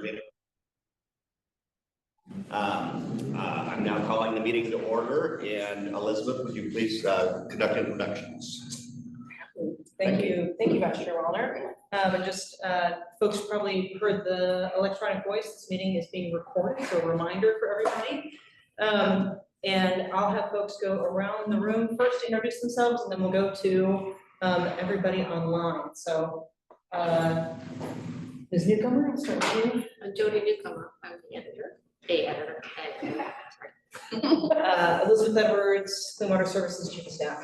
video. I'm now calling the meeting to order, and Elizabeth, would you please conduct introductions? Thank you, Vice Chair Wallner. And just folks probably heard the electronic voice. This meeting is being recorded, so a reminder for everybody. And I'll have folks go around the room first to introduce themselves, and then we'll go to everybody online. So, Ms. Newcomer, I'll start with you. I'm Jody Newcomer. I'm the editor, editor. Elizabeth Edwards, Clean Water Services Chief of Staff.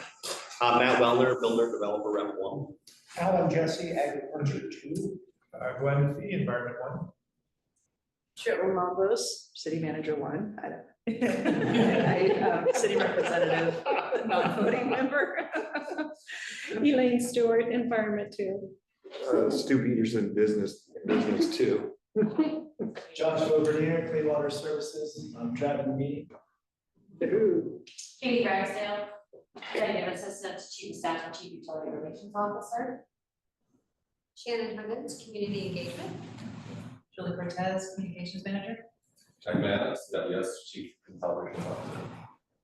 Matt Wellner, Builder Developer Rep 1. Alan Jesse, Agriculture 2. Glenn Fee, Environment 1. Cheryl Lambos, City Manager 1. City Representative, non-voting member. Elaine Stewart, Environment 2. Stu Peterson, Business 2. Joshua Bernier, Clean Water Services. I'm driving the meeting. Katie Ragsdale, Executive Assistant to Chief of Staff and Chief Utility Relations Officer. Shannon Huggins, Community Engagement. Julie Cortez, Communications Manager. Chuck Maddox, CWS Chief Consulting Officer.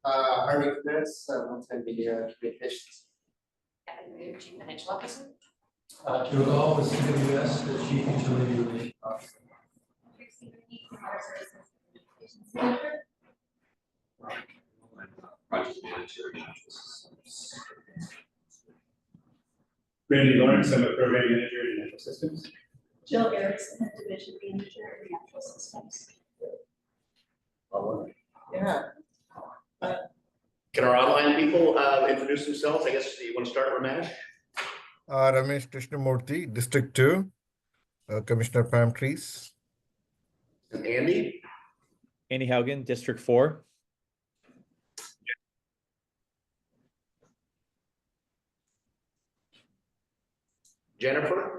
Harvey Knitz, One-Time Media Communications. Kevin Mood, Chief Financial Officer. Joe Gall with CWS, the Chief Utility Relations Officer. Tracy Green, Water Services and Communications Manager. Project Manager, Natural Systems. Randy Lawrence, I'm a Program Manager in Natural Systems. Jill Erickson, Division Manager of Natural Systems. Yeah. Can our online people introduce themselves? I guess you want to start, Ramesh? Ramesh Krishnamurthy, District 2, Commissioner Palm Trees. And Andy? Andy Haugen, District 4. Jennifer?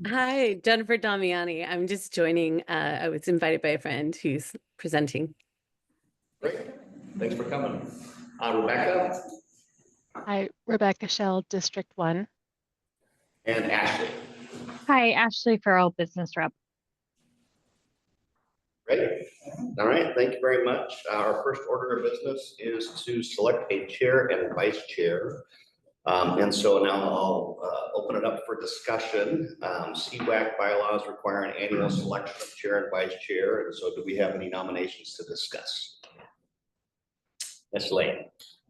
Hi, Jennifer Damiani. I'm just joining. I was invited by a friend who's presenting. Great. Thanks for coming. Rebecca? Hi, Rebecca Shell, District 1. And Ashley? Hi, Ashley Farrell, Business Rep. Great. All right. Thank you very much. Our first order of business is to select a chair and a vice chair. And so now I'll open it up for discussion. CWAC bylaws require an annual selection of chair and vice chair. And so do we have any nominations to discuss? Ms. Lane,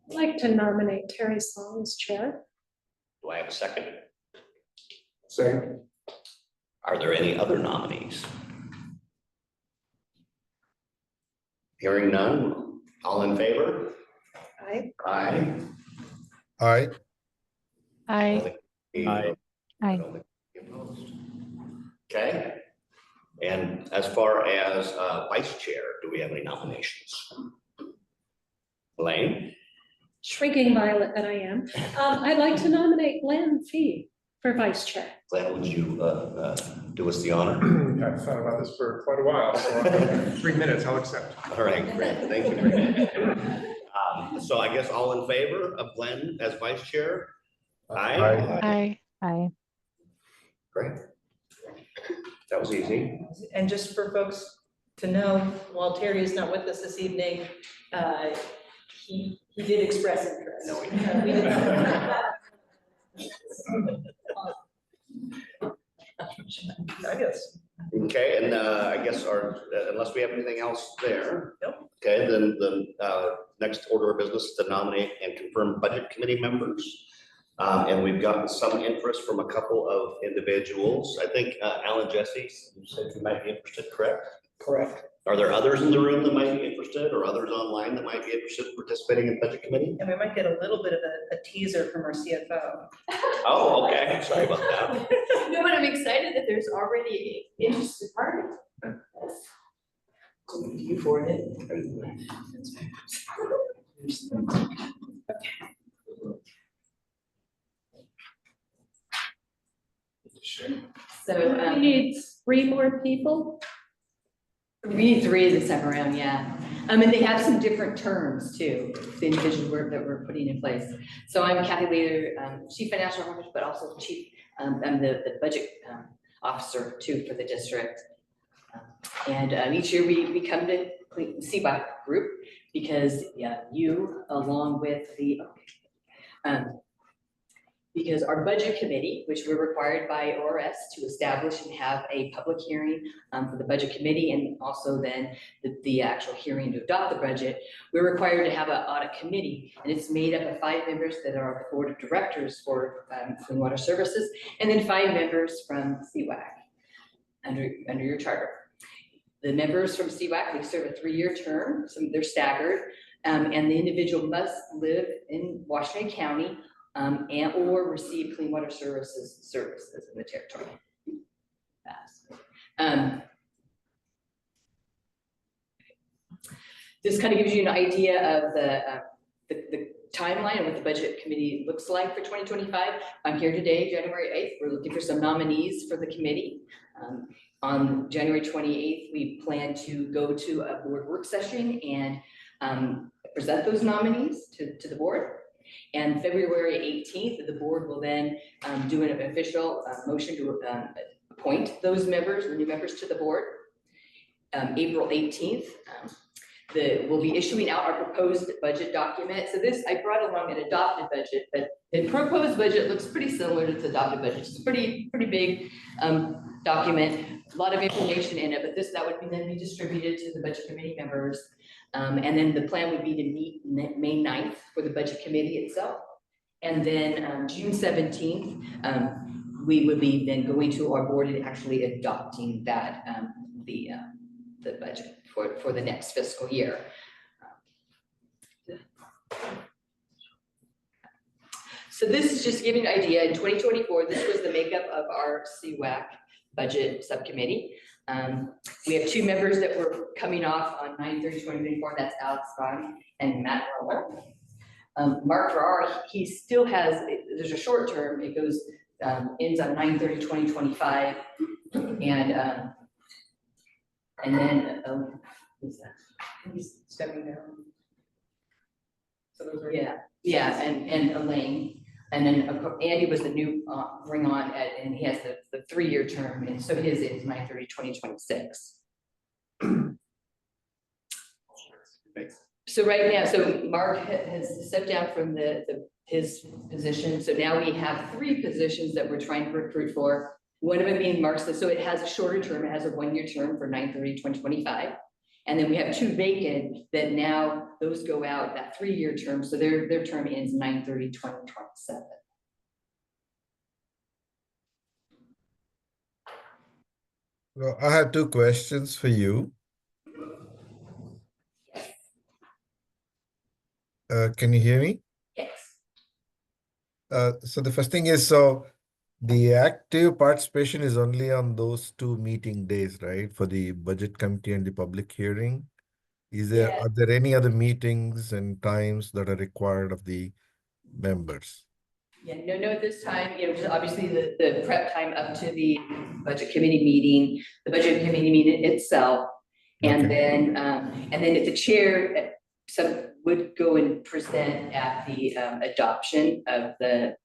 I'd like to nominate Terry Song as chair. do I have a second? Second. Are there any other nominees? Hearing none, all in favor? Aye. Aye. Aye. Aye. Aye. Aye. Okay. And as far as vice chair, do we have any nominations? Elaine? Shrinking violet that I am. I'd like to nominate Glenn Fee for vice chair. Glenn, would you do us the honor? I've thought about this for quite a while, so 3 minutes, I'll accept. All right, great. Thank you very much. So I guess all in favor of Glenn as vice chair? Aye. Aye. Aye. Great. That was easy. And just for folks to know, while Terry is not with us this evening, he did express interest. No, We did not. Fabulous. Okay, and I guess unless we have anything else there. Nope. Okay, then the next order of business is to nominate and confirm budget committee members. And we've gotten some interest from a couple of individuals. I think Alan Jesse, you said you might be interested, correct? Correct. Are there others in the room that might be interested, or others online that might be interested in participating in budget committee? And we might get a little bit of a teaser from our CFO. Oh, okay, sorry about that. No, but I'm excited that there's already an interested party. You for it. So We need 3 more people. we need 3 this time around, yeah. And they have some different terms too, the individuals that we're putting in place. So I'm Kathy Leader, Chief Financial Officer, but also Chief, I'm the budget officer too for the district. And each year we come to CWAC group because you, along with the, because our budget committee, which we're required by ORS to establish and have a public hearing for the budget committee, and also then the actual hearing to adopt the budget, we're required to have an audit committee, and it's made up of 5 members that are the board of directors for Clean Water Services, and then 5 members from CWAC under your charter. The members from CWAC, they serve a 3-year term, so they're staggered, and the individual must live in Washington County and or receive clean water services in the territory. This kind of gives you an idea of the timeline and what the budget committee looks like for 2025. I'm here today, January 8th. We're looking for some nominees for the committee. On January 28th, we plan to go to a board work session and present those nominees to the board. And February 18th, the board will then do an official motion to appoint those members, the new members to the board. April 18th, we'll be issuing out our proposed budget document. So this, I brought along an adopted budget, but the proposed budget looks pretty similar to the adopted budget. It's a pretty big document, a lot of information in it, but that would then be distributed to the budget committee members. And then the plan would be to meet May 9th for the budget committee itself. And then June 17th, we would be then going to our board and actually adopting that, the budget for the next fiscal year. So this is just giving an idea. In 2024, this was the makeup of our CWAC budget subcommittee. We have 2 members that were coming off on 9/30/2024. That's Alex Vaughn and Matt Roller. Mark Farrar, he still has, there's a short term, it goes, ends on 9/30/2025. And then, who's that? He's stepping down. So those are, yeah, and Elaine. And then Andy was the new bring on and he has the 3-year term, and so his is 9/30/2026. So right now, so Mark has stepped down from his position. So now we have 3 positions that we're trying to recruit for. One of them being Mark's, so it has a shorter term, it has a 1-year term for 9/30/2025. And then we have 2 vacant that now those go out that 3-year term. So their term ends 9/30/2027. Well, I have 2 questions for you. Can you hear me? Yes. So the first thing is, so the active participation is only on those 2 meeting days, right? For the budget committee and the public hearing. Are there any other meetings and times that are required of the members? Yeah, no, at this time, just obviously the prep time up to the budget committee meeting, the budget committee meeting itself. And then if the chair would go and present at the adoption of the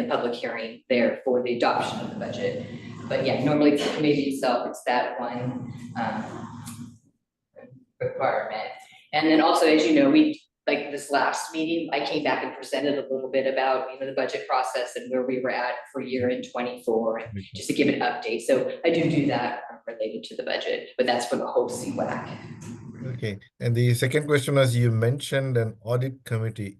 public hearing there for the adoption of the budget. But yeah, normally it's the committee itself, it's that one requirement. And then also, as you know, like this last meeting, I came back and presented a little bit about, the budget process and where we were at for year in 24, just to give an update. So I do that related to the budget, but that's for the whole CWAC. Okay. And the second question was, you mentioned an audit committee,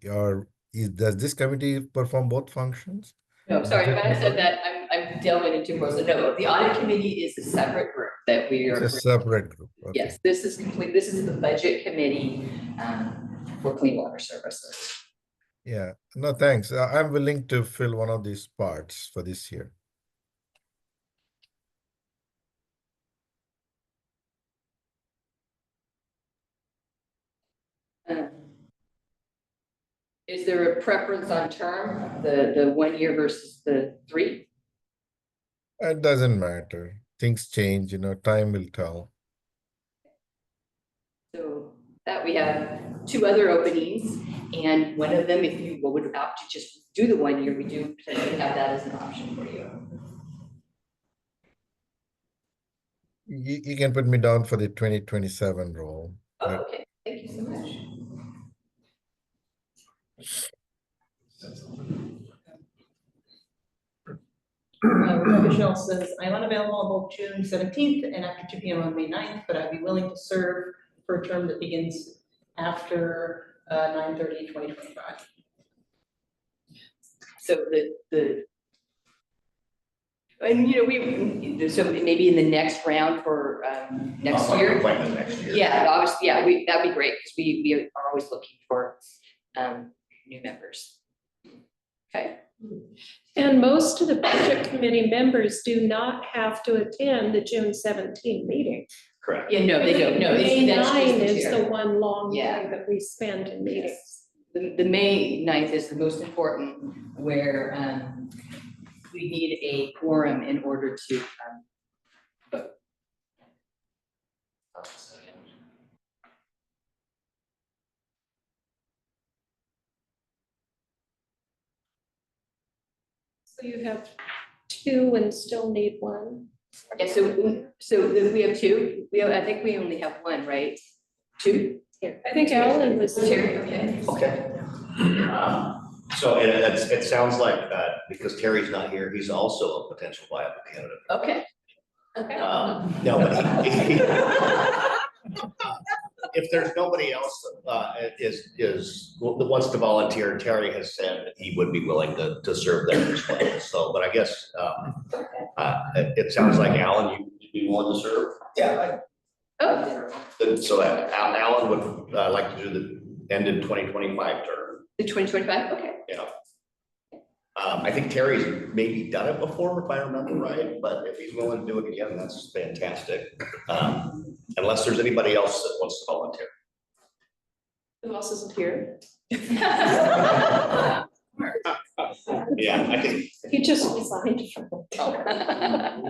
does this committee perform both functions? No, sorry, when I said that, I'm delving into more. So no, the audit committee is a separate group that we are. It's a separate group. Okay. Yes, this is complete. This is the budget committee for clean water services. Yeah, no, thanks. I'm willing to fill one of these parts for this year. Is there a preference on term, the 1 year versus the 3? It doesn't matter. Things change, time will tell. So that we have 2 other openings, and one of them, if you would opt to just do the 1 year, we do potentially have that as an option for you. You can put me down for the 2027 role. Oh, But okay, thank you so much. Michelle says, I'm unavailable on both June 17th and after 2 p.m. on May 9th, but I'd be willing to serve for a term that begins after 9/30/2025. So and you know, so maybe in the next round for next year. Appointment next year. Yeah, obviously, yeah, that'd be great, because we are always looking for new members. Okay. And most of the budget committee members do not have to attend the June 17 meeting. Correct. Yeah, no, they don't, no. May that's just 9 the is chair. the one long Yeah. day that we spend in meetings. The May 9th is the most important, where we need a quorum in order to vote. So you have 2 and still need 1. Yeah, so we have 2. I think we only have 1, right? 2? I think Alan was Terry, okay. Okay. So it sounds like because Terry's not here, he's also a potential viable candidate. Okay. Okay. No, but if there's nobody else that wants to volunteer, Terry has said that he would be willing to serve there as well. So, but I guess it sounds like Alan, you'd be willing to serve. Yeah, Oh, So that Alan would like to do the ended 2025 term. the 2025, okay. Yeah. I think Terry's maybe done it before, if I remember right, but if he's willing to do it again, that's fantastic. Unless there's anybody else that wants to volunteer. Who else isn't here? Yeah, I think, He just resigned.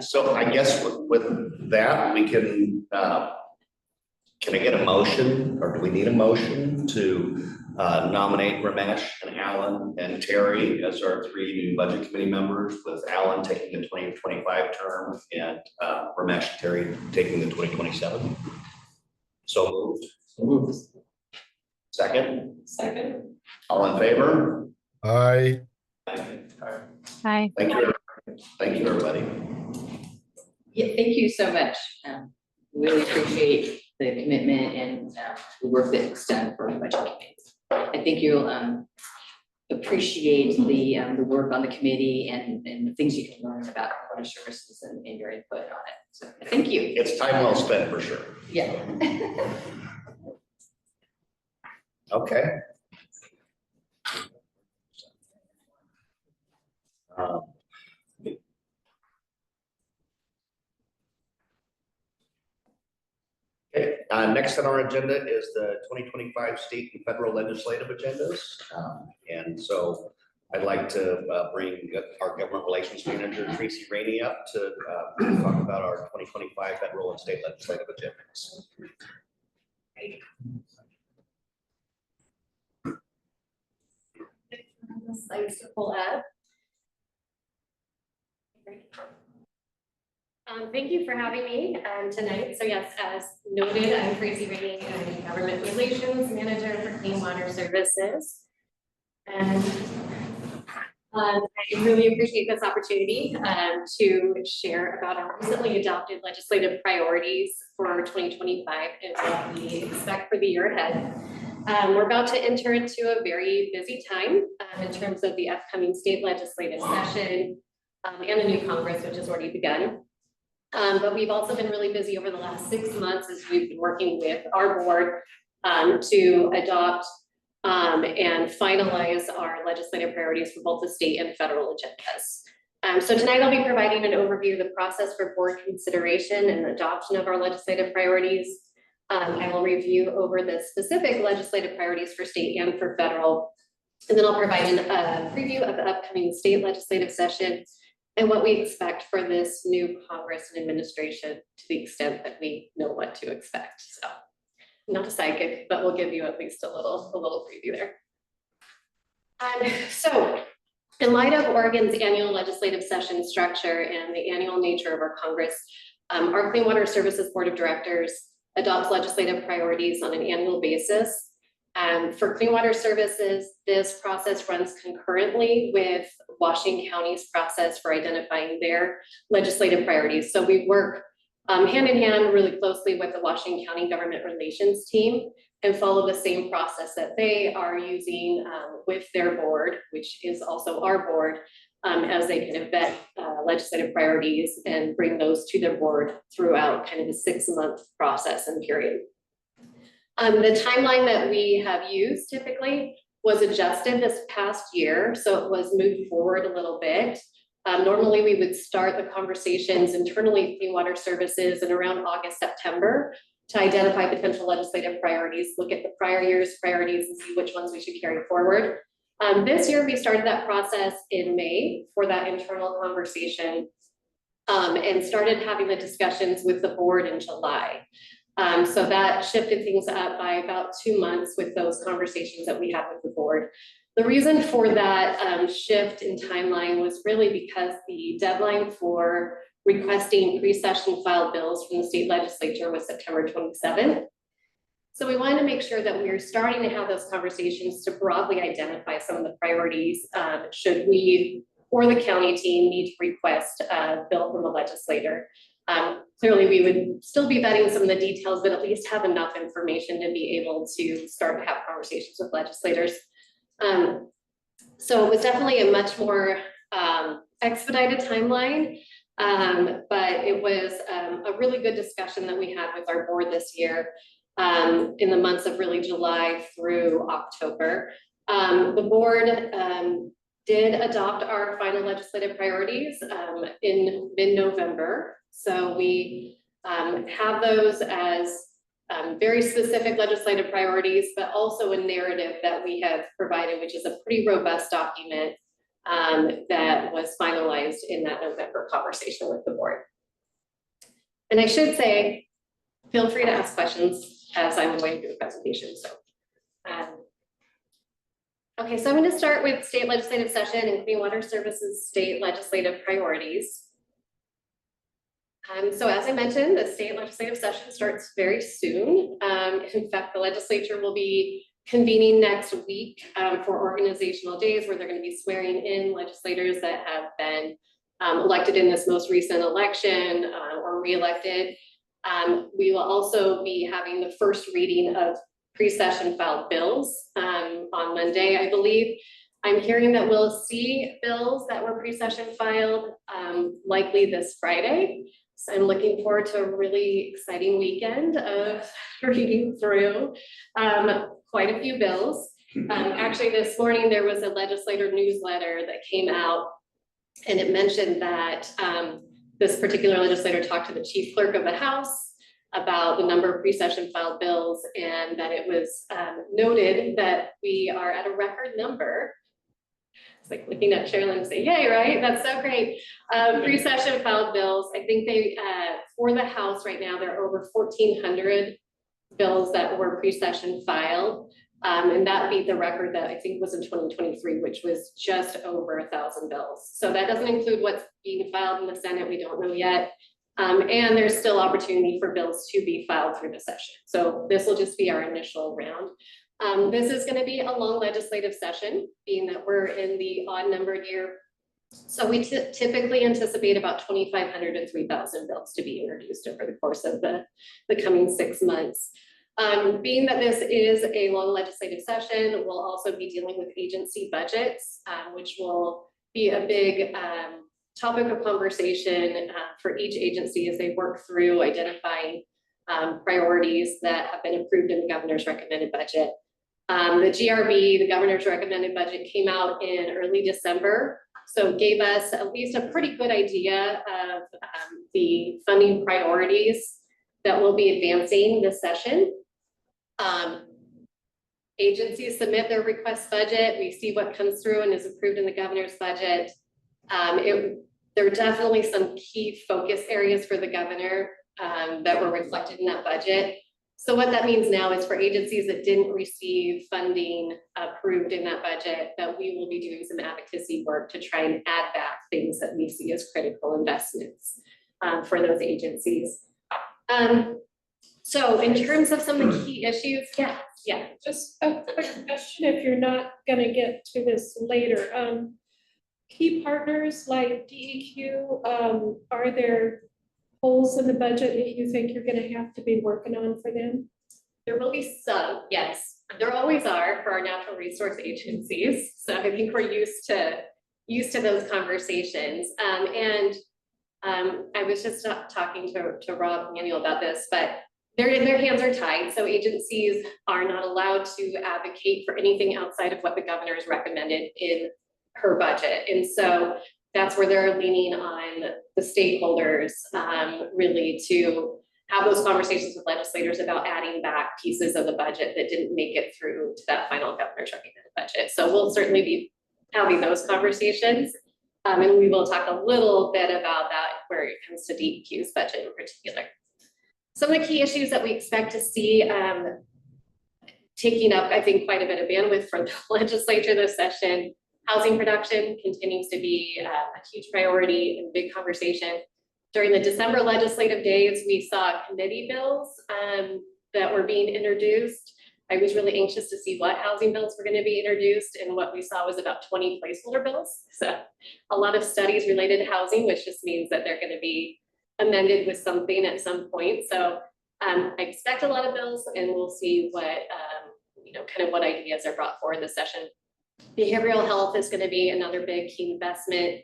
so I guess with that, we can I get a motion, or do we need a motion to nominate Ramesh and Alan and Terry as our 3 new budget committee members, with Alan taking the 2025 term and Ramesh and Terry taking the 2027? So moved. Second? Second. All in favor? I Hi. Thank you. Thank you, everybody. Yeah, thank you so much. Really appreciate the commitment and the work that's done for the budget committee. I think you'll appreciate the work on the committee and the things you can learn about water services and your input on it. So thank you. It's time well spent for sure. Yeah. Okay. Okay, next on our agenda is the 2025 state and federal legislative agendas. And so I'd like to bring our government relations manager, Tracy Rainey, up to talk about our 2025 federal and state legislative agendas. Slides to pull up. Thank you for having me tonight. So yes, as noted, I'm Tracy Rainey, I'm Government Relations Manager for Clean Water Services. And I really appreciate this opportunity to share about our recently adopted legislative priorities for 2025 and what we expect for the year ahead. We're about to enter into a very busy time in terms of the upcoming state legislative session and the new Congress, which has already begun. But we've also been really busy over the last 6 months as we've been working with our board to adopt and finalize our legislative priorities for both the state and federal agendas. So tonight I'll be providing an overview of the process for board consideration and adoption of our legislative priorities. I will review over the specific legislative priorities for state and for federal. And then I'll provide a preview of the upcoming state legislative session and what we expect for this new Congress and administration to the extent that we know what to expect. So not a psychic, but we'll give you at least a little preview there. So in light of Oregon's annual legislative session structure and the annual nature of our Congress, Our Clean Water Services Board of Directors adopts legislative priorities on an annual basis. For Clean Water Services, this process runs concurrently with Washington County's process for identifying their legislative priorities. So we work hand in hand really closely with the Washington County Government Relations team and follow the same process that they are using with their board, which is also our board, as they kind of vet legislative priorities and bring those to their board throughout kind of the 6-month process and period. The timeline that we have used typically was adjusted this past year, so it was moved forward a little bit. Normally we would start the conversations internally with Clean Water Services in around August, September to identify potential legislative priorities, look at the prior year's priorities and see which ones we should carry forward. This year we started that process in May for that internal conversation and started having the discussions with the board in July. So that shifted things up by about 2 months with those conversations that we had with the board. The reason for that shift in timeline was really because the deadline for requesting pre-session filed bills from the state legislature was September 27th. So we wanted to make sure that we were starting to have those conversations to broadly identify some of the priorities should we or the county team need to request a bill from a legislator. Clearly we would still be vetting some of the details, but at least have enough information to be able to start to have conversations with legislators. So it was definitely a much more expedited timeline, but it was a really good discussion that we had with our board this year in the months of really July through October. The board did adopt our final legislative priorities in mid-November. So we have those as very specific legislative priorities, but also a narrative that we have provided, which is a pretty robust document that was finalized in that November conversation with the board. And I should say, feel free to ask questions as I'm going through the presentation. So, okay, so I'm going to start with state legislative session and Clean Water Services state legislative priorities. So as I mentioned, the state legislative session starts very soon. In fact, the legislature will be convening next week for organizational days where they're going to be swearing in legislators that have been elected in this most recent election or re-elected. We will also be having the first reading of pre-session filed bills on Monday, I believe. I'm hearing that we'll see bills that were pre-session filed likely this Friday. So I'm looking forward to a really exciting weekend of reading through quite a few bills. Actually, this morning there was a legislator newsletter that came out and it mentioned that this particular legislator talked to the chief clerk of the House about the number of pre-session filed bills and that it was noted that we are at a record number. It's like looking at Sherilyn and say, yay, right? That's so great. Pre-session filed bills. I think they, for the House right now, there are over 1,400 bills that were pre-session filed. And that beat the record that I think was in 2023, which was just over 1,000 bills. So that doesn't include what's being filed in the Senate. We don't know yet. And there's still opportunity for bills to be filed through the session. So this will just be our initial round. This is going to be a long legislative session, being that we're in the odd numbered year. So we typically anticipate about 2,500 to 3,000 bills to be introduced over the course of the coming 6 months. Being that this is a long legislative session, we'll also be dealing with agency budgets, which will be a big topic of conversation for each agency as they work through identifying priorities that have been approved in the governor's recommended budget. The GRB, the governor's recommended budget, came out in early December, so gave us at least a pretty good idea of the funding priorities that we'll be advancing this session. Agencies submit their request budget. We see what comes through and is approved in the governor's budget. There are definitely some key focus areas for the governor that were reflected in that budget. So what that means now is for agencies that didn't receive funding approved in that budget, that we will be doing some advocacy work to try and add back things that we see as critical investments. for those agencies. So in terms of some of the key issues, yeah. Just a quick question, if you're not gonna get to this later. Key partners like DEQ, are there holes in the budget that you think you're gonna have to be working on for them? There will be some, yes. There always are for our natural resource agencies. So I think we're used to those conversations. I was just talking to Rob Manuel about this, but their hands are tied. So agencies are not allowed to advocate for anything outside of what the governor has recommended in her budget. And so that's where they're leaning on the stakeholders really to have those conversations with legislators about adding back pieces of the budget that didn't make it through to that final governor's recommended budget. So we'll certainly be having those conversations. And we will talk a little bit about that where it comes to DEQ's budget in particular. Some of the key issues that we expect to see taking up, I think, quite a bit of bandwidth from the legislature this session. Housing production continues to be a huge priority and big conversation. During the December legislative days, we saw committee bills that were being introduced. I was really anxious to see what housing bills were going to be introduced, and what we saw was about 20 placeholder bills. So a lot of studies related to housing, which just means that they're going to be amended with something at some point. So I expect a lot of bills, and we'll see what, kind of what ideas are brought forward this session. Behavioral health is going to be another big key investment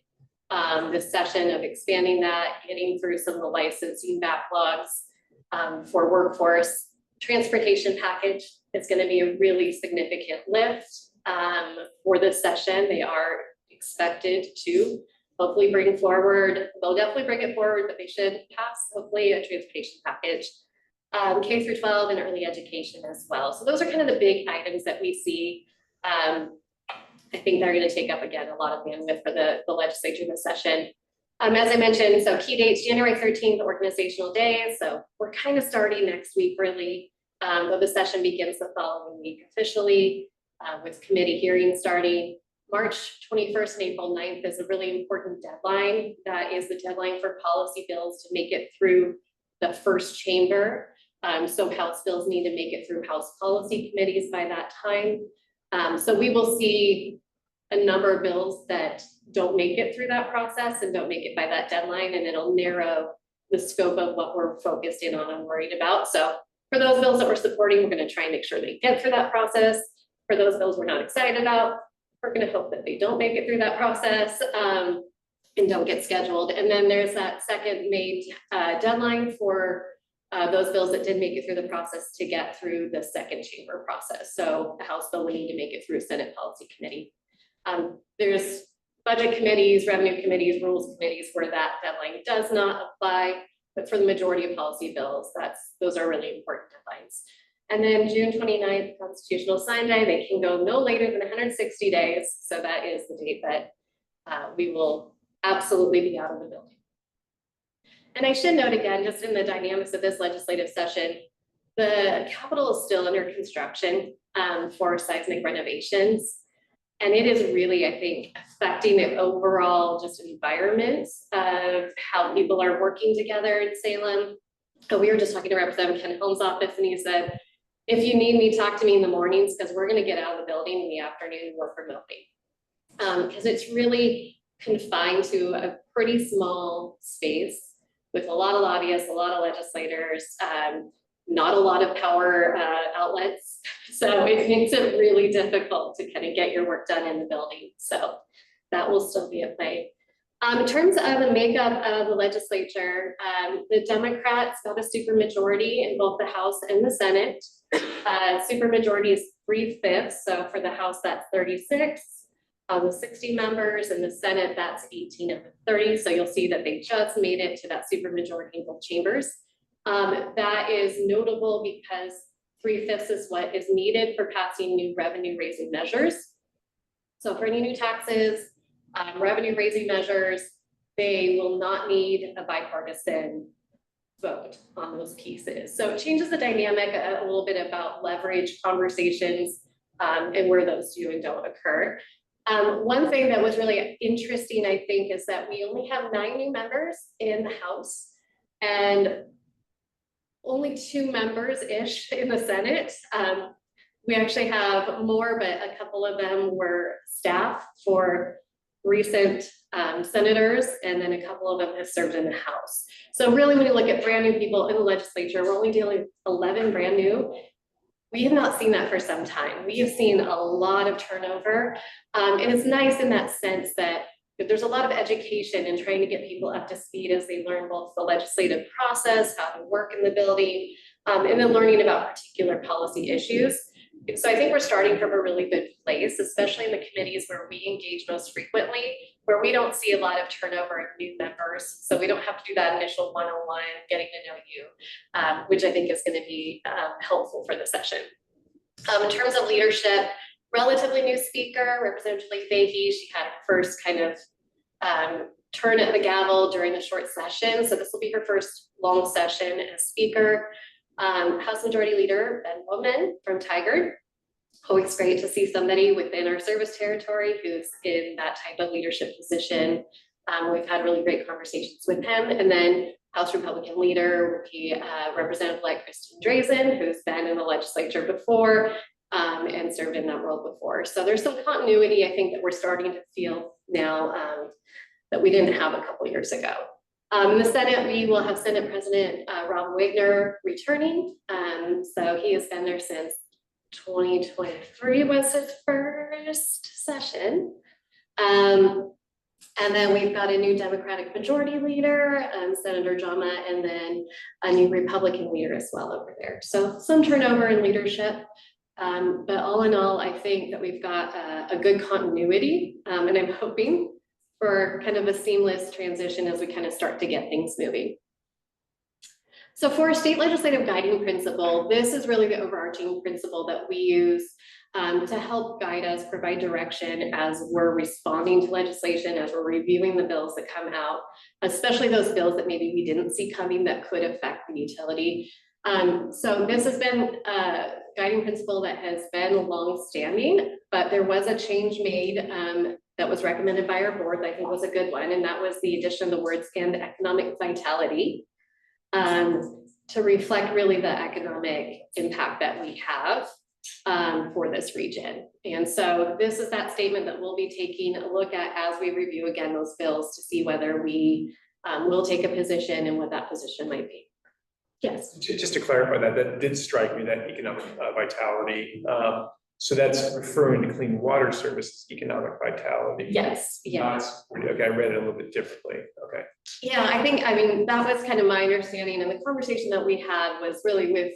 this session of expanding that, getting through some of the licensing backlogs for workforce. Transportation package is going to be a really significant lift for this session. They are expected to hopefully bring forward, they'll definitely bring it forward, but they should pass hopefully a transportation package. K through 12 and early education as well. So those are kind of the big items that we see. I think they're going to take up, again, a lot of bandwidth for the legislature this session. As I mentioned, so key dates, January 13th, organizational day. So we're kind of starting next week, really, though the session begins the following week officially with committee hearings starting. March 21st and April 9th is a really important deadline. That is the deadline for policy bills to make it through the first chamber. So House bills need to make it through House policy committees by that time. So we will see a number of bills that don't make it through that process and don't make it by that deadline, and it'll narrow the scope of what we're focused in on and worried about. So for those bills that we're supporting, we're going to try and make sure they get through that process. For those bills we're not excited about, we're going to hope that they don't make it through that process and don't get scheduled. And then there's that second May deadline for those bills that did make it through the process to get through the second chamber process. So the House bill will need to make it through Senate Policy Committee. There's budget committees, revenue committees, rules committees where that deadline does not apply, but for the majority of policy bills, those are really important deadlines. And then June 29th, Constitutional Sign Day, they can go no later than 160 days. So that is the date that we will absolutely be out of the building. And I should note again, just in the dynamics of this legislative session, the Capitol is still under construction for seismic renovations. And it is really, I think, affecting the overall just environment of how people are working together in Salem. We were just talking to Representative Ken Holmes' office, and he said, if you need me, talk to me in the mornings, because we're going to get out of the building in the afternoon and work remotely. Because it's really confined to a pretty small space with a lot of lobbyists, a lot of legislators, not a lot of power outlets. So it makes it really difficult to kind of get your work done in the building. So that will still be at play. In terms of the makeup of the legislature, the Democrats got a supermajority in both the House and the Senate. Supermajority is 3/5. So for the House, that's 36. The 60 members, and the Senate, that's 18 of the 30. So you'll see that they just made it to that supermajority in both chambers. That is notable because 3/5 is what is needed for passing new revenue raising measures. So for any new taxes, revenue raising measures, they will not need a bipartisan vote on those pieces. So it changes the dynamic a little bit about leverage conversations and where those do and don't occur. One thing that was really interesting, I think, is that we only have 9 new members in the House and only 2 members-ish in the Senate. We actually have more, but a couple of them were staff for recent senators, and then a couple of them have served in the House. So really, when you look at brand new people in the legislature, we're only dealing with 11 brand new. We have not seen that for some time. We have seen a lot of turnover. And it's nice in that sense that there's a lot of education in trying to get people up to speed as they learn both the legislative process, how to work in the building, and then learning about particular policy issues. So I think we're starting from a really good place, especially in the committees where we engage most frequently, where we don't see a lot of turnover of new members. So we don't have to do that initial one-on-one getting to know you, which I think is going to be helpful for the session. In terms of leadership, relatively new speaker, Representative Fahey. She had her first kind of turn at the gavel during the short session. So this will be her first long session as speaker. House Majority Leader Ben Woman from Tigard. Always great to see somebody within our service territory who's in that type of leadership position. We've had really great conversations with him. And then House Republican Leader would be Representative-elect Christine Drazen, who's been in the legislature before and served in that role before. So there's some continuity, I think, that we're starting to feel now that we didn't have a couple years ago. In the Senate, we will have Senate President Rob Wagner returning. So he has been there since 2023 was his first session. And then we've got a new Democratic Majority Leader, Senator Jama, and then a new Republican leader as well over there. So some turnover in leadership, but all in all, I think that we've got a good continuity, and I'm hoping for kind of a seamless transition as we kind of start to get things moving. So for a state legislative guiding principle, this is really the overarching principle that we use to help guide us, provide direction as we're responding to legislation, as we're reviewing the bills that come out, especially those bills that maybe we didn't see coming that could affect the utility. So this has been a guiding principle that has been long-standing, but there was a change made that was recommended by our board that I think was a good one, and that was the addition of the word scanned economic vitality to reflect really the economic impact that we have for this region. And so this is that statement that we'll be taking a look at as we review again those bills to see whether we will take a position and what that position might be. Yes. Just to clarify that did strike me, that economic vitality. So that's referring to clean water services, economic vitality. Yes, yeah. Okay, I read it a little bit differently, okay. Yeah, I mean, that was kind of my understanding, and the conversation that we had was really with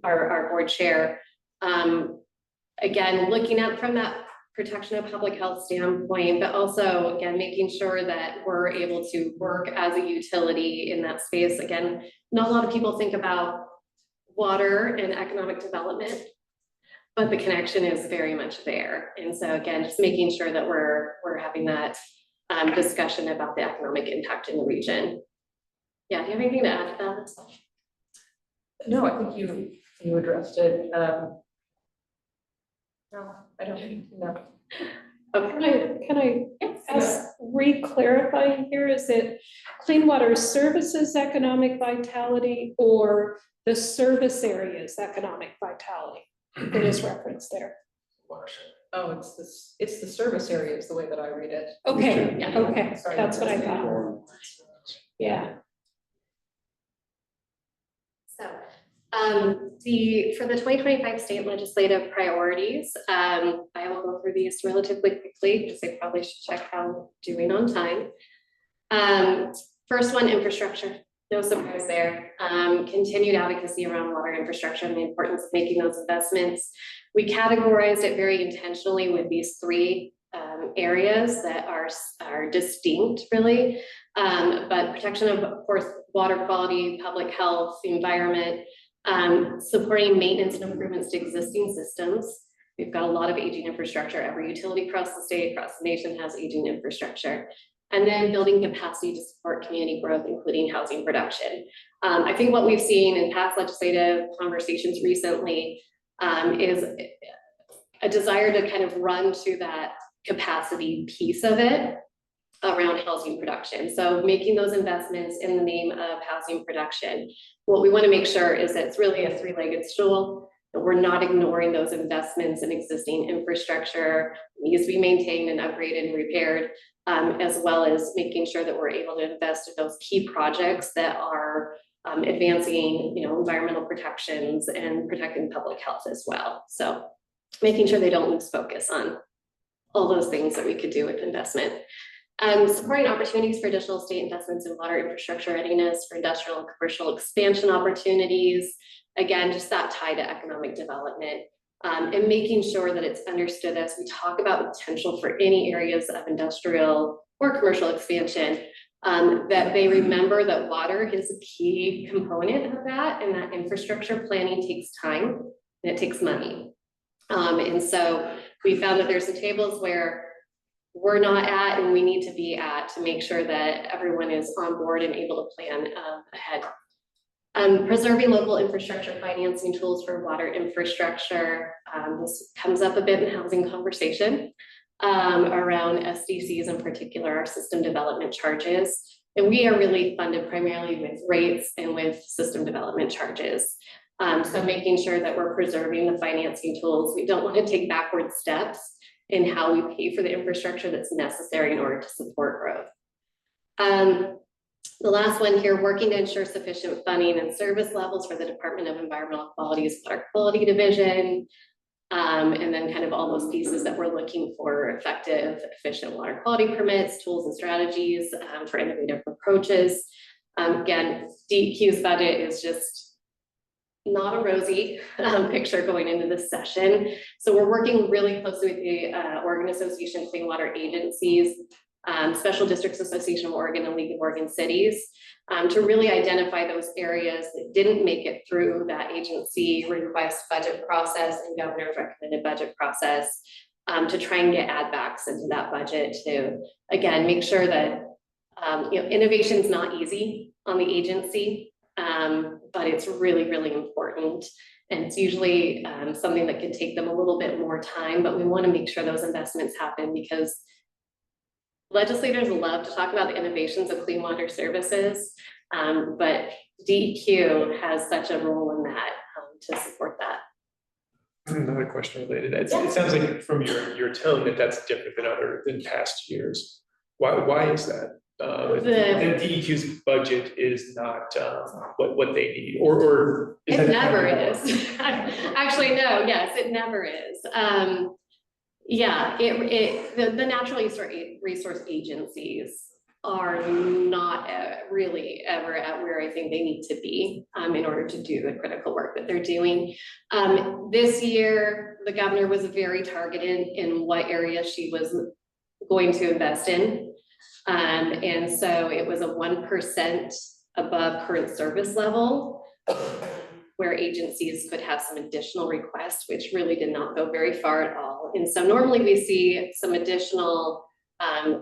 our board chair. Again, looking at from that protection of public health standpoint, but also, again, making sure that we're able to work as a utility in that space. Again, not a lot of people think about water and economic development, but the connection is very much there. And so again, just making sure that we're having that discussion about the economic impact in the region. Yeah, do you have anything to add to that? No, I think you addressed it. No, I don't think, no. Can I ask, re-clarifying here, is it clean water services economic vitality or the service areas economic vitality that is referenced there? Oh, it's the service area is the way that I read it. Okay, Yeah. okay, Sorry. that's what I thought. Yeah. So for the 2025 state legislative priorities, I will go through these relatively quickly because I probably should check how I'm doing on time. First one, infrastructure. No surprise there. Continued advocacy around water infrastructure and the importance of making those investments. We categorized it very intentionally with these 3 areas that are distinct, really. But protection of course, water quality, public health, the environment, supporting maintenance and improvements to existing systems. We've got a lot of aging infrastructure. Every utility across the state, across the nation has aging infrastructure. And then building capacity to support community growth, including housing production. I think what we've seen in past legislative conversations recently is a desire to kind of run to that capacity piece of it around housing production. So making those investments in the name of housing production. What we want to make sure is that it's really a three-legged stool, that we're not ignoring those investments in existing infrastructure, needs to be maintained and upgraded and repaired, as well as making sure that we're able to invest in those key projects that are advancing, environmental protections and protecting public health as well. So making sure they don't lose focus on all those things that we could do with investment. Supporting opportunities for additional state investments in water infrastructure readiness for industrial and commercial expansion opportunities. Again, just that tie to economic development, and making sure that it's understood as we talk about potential for any areas of industrial or commercial expansion, that they remember that water is a key component of that, and that infrastructure planning takes time and it takes money. And so we found that there's some tables where we're not at and we need to be at to make sure that everyone is on board and able to plan ahead. Preserving local infrastructure financing tools for water infrastructure. This comes up a bit in housing conversation around SDCs, in particular, our system development charges. And we are really funded primarily with rates and with system development charges. So making sure that we're preserving the financing tools. We don't want to take backward steps in how we pay for the infrastructure that's necessary in order to support growth. The last one here, working to ensure sufficient funding and service levels for the Department of Environmental Quality's Water Quality Division. And then kind of all those pieces that we're looking for: effective, efficient water quality permits, tools and strategies for innovative approaches. Again, DEQ's budget is just not a rosy picture going into this session. So we're working really closely with the Oregon Association of Clean Water Agencies, Special Districts Association of Oregon, and League of Oregon Cities to really identify those areas that didn't make it through that agency request budget process and governor's recommended budget process, to try and get add backs into that budget to, again, make sure that innovation is not easy on the agency. But it's really, really important. And it's usually something that can take them a little bit more time, but we want to make sure those investments happen because legislators love to talk about the innovations of clean water services, but DEQ has such a role in that to support that. Another question related. It sounds like from your tone that that's different than past years. Why is that? And DEQ's budget is not what they need, or is it never is. Actually, no. Yes, it never is. Yeah, the natural resource agencies are not really ever at where I think they need to be in order to do the critical work that they're doing. This year, the governor was very targeted in what area she was going to invest in. And so it was a 1% above current service level where agencies could have some additional requests, which really did not go very far at all. And so normally we see some additional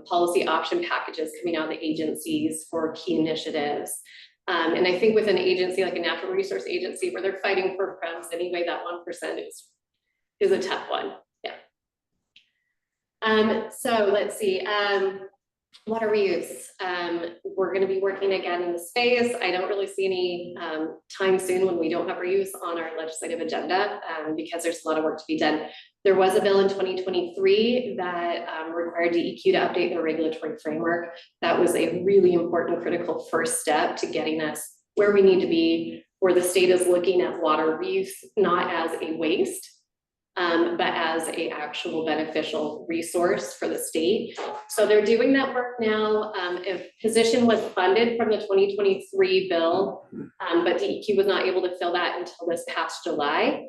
policy option packages coming out of the agencies for key initiatives. And I think with an agency like a natural resource agency where they're fighting for funds anyway, that 1% is a tough one. Yeah. So let's see. Water reuse. We're going to be working again in the space. I don't really see any time soon when we don't have reuse on our legislative agenda because there's a lot of work to be done. There was a bill in 2023 that required DEQ to update their regulatory framework. That was a really important, critical first step to getting us where we need to be, where the state is looking at water reuse not as a waste, but as an actual beneficial resource for the state. So they're doing that work now. A position was funded from the 2023 bill, but DEQ was not able to fill that until this past July.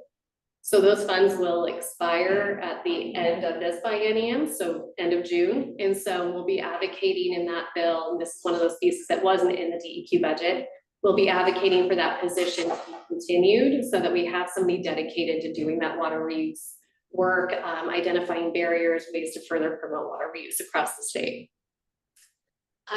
So those funds will expire at the end of this biennium, so end of June. And so we'll be advocating in that bill, and this is one of those pieces that wasn't in the DEQ budget, we'll be advocating for that position to be continued so that we have somebody dedicated to doing that water reuse work, identifying barriers, ways to further promote water reuse across the state.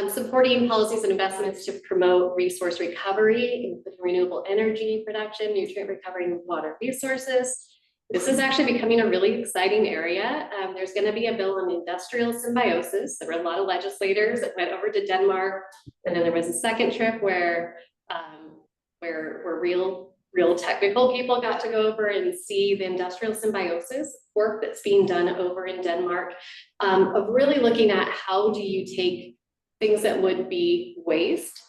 Supporting policies and investments to promote resource recovery, including renewable energy production, nutrient recovery, and water resources. This is actually becoming a really exciting area. There's going to be a bill on industrial symbiosis. There were a lot of legislators that went over to Denmark, and then there was a second trip where real technical people got to go over and see the industrial symbiosis work that's being done over in Denmark, of really looking at how do you take things that would be waste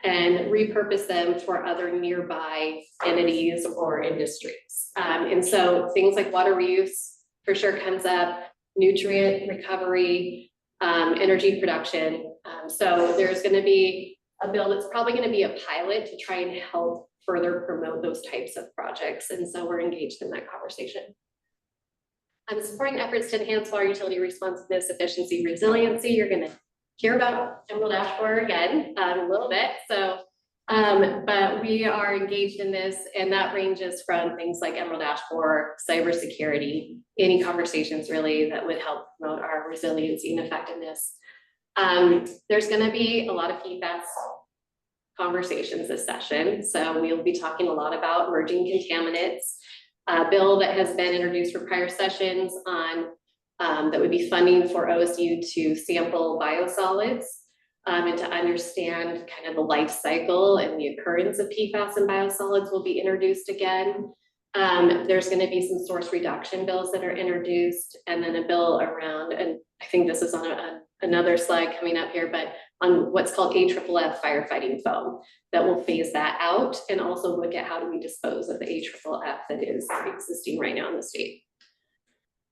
and repurpose them for other nearby entities or industries. And so things like water reuse for sure comes up, nutrient recovery, energy production. So there's going to be a bill that's probably going to be a pilot to try and help further promote those types of projects. And so we're engaged in that conversation. Supporting efforts to enhance water utility responsiveness, efficiency, resiliency. You're going to hear about Emerald Ash Borer again a little bit. So, but we are engaged in this, and that ranges from things like Emerald Ash Borer, cybersecurity, any conversations really that would help promote our resiliency and effectiveness. There's going to be a lot of PFAS conversations this session. So we'll be talking a lot about emerging contaminants. A bill that has been introduced for prior sessions on that would be funding for OSU to sample biosolids and to understand kind of the life cycle and the occurrence of PFAS and biosolids will be introduced again. There's going to be some source reduction bills that are introduced, and then a bill around, and I think this is on another slide coming up here, but on what's called AFFF firefighting foam that will phase that out and also look at how do we dispose of the AFFF that is existing right now in the state.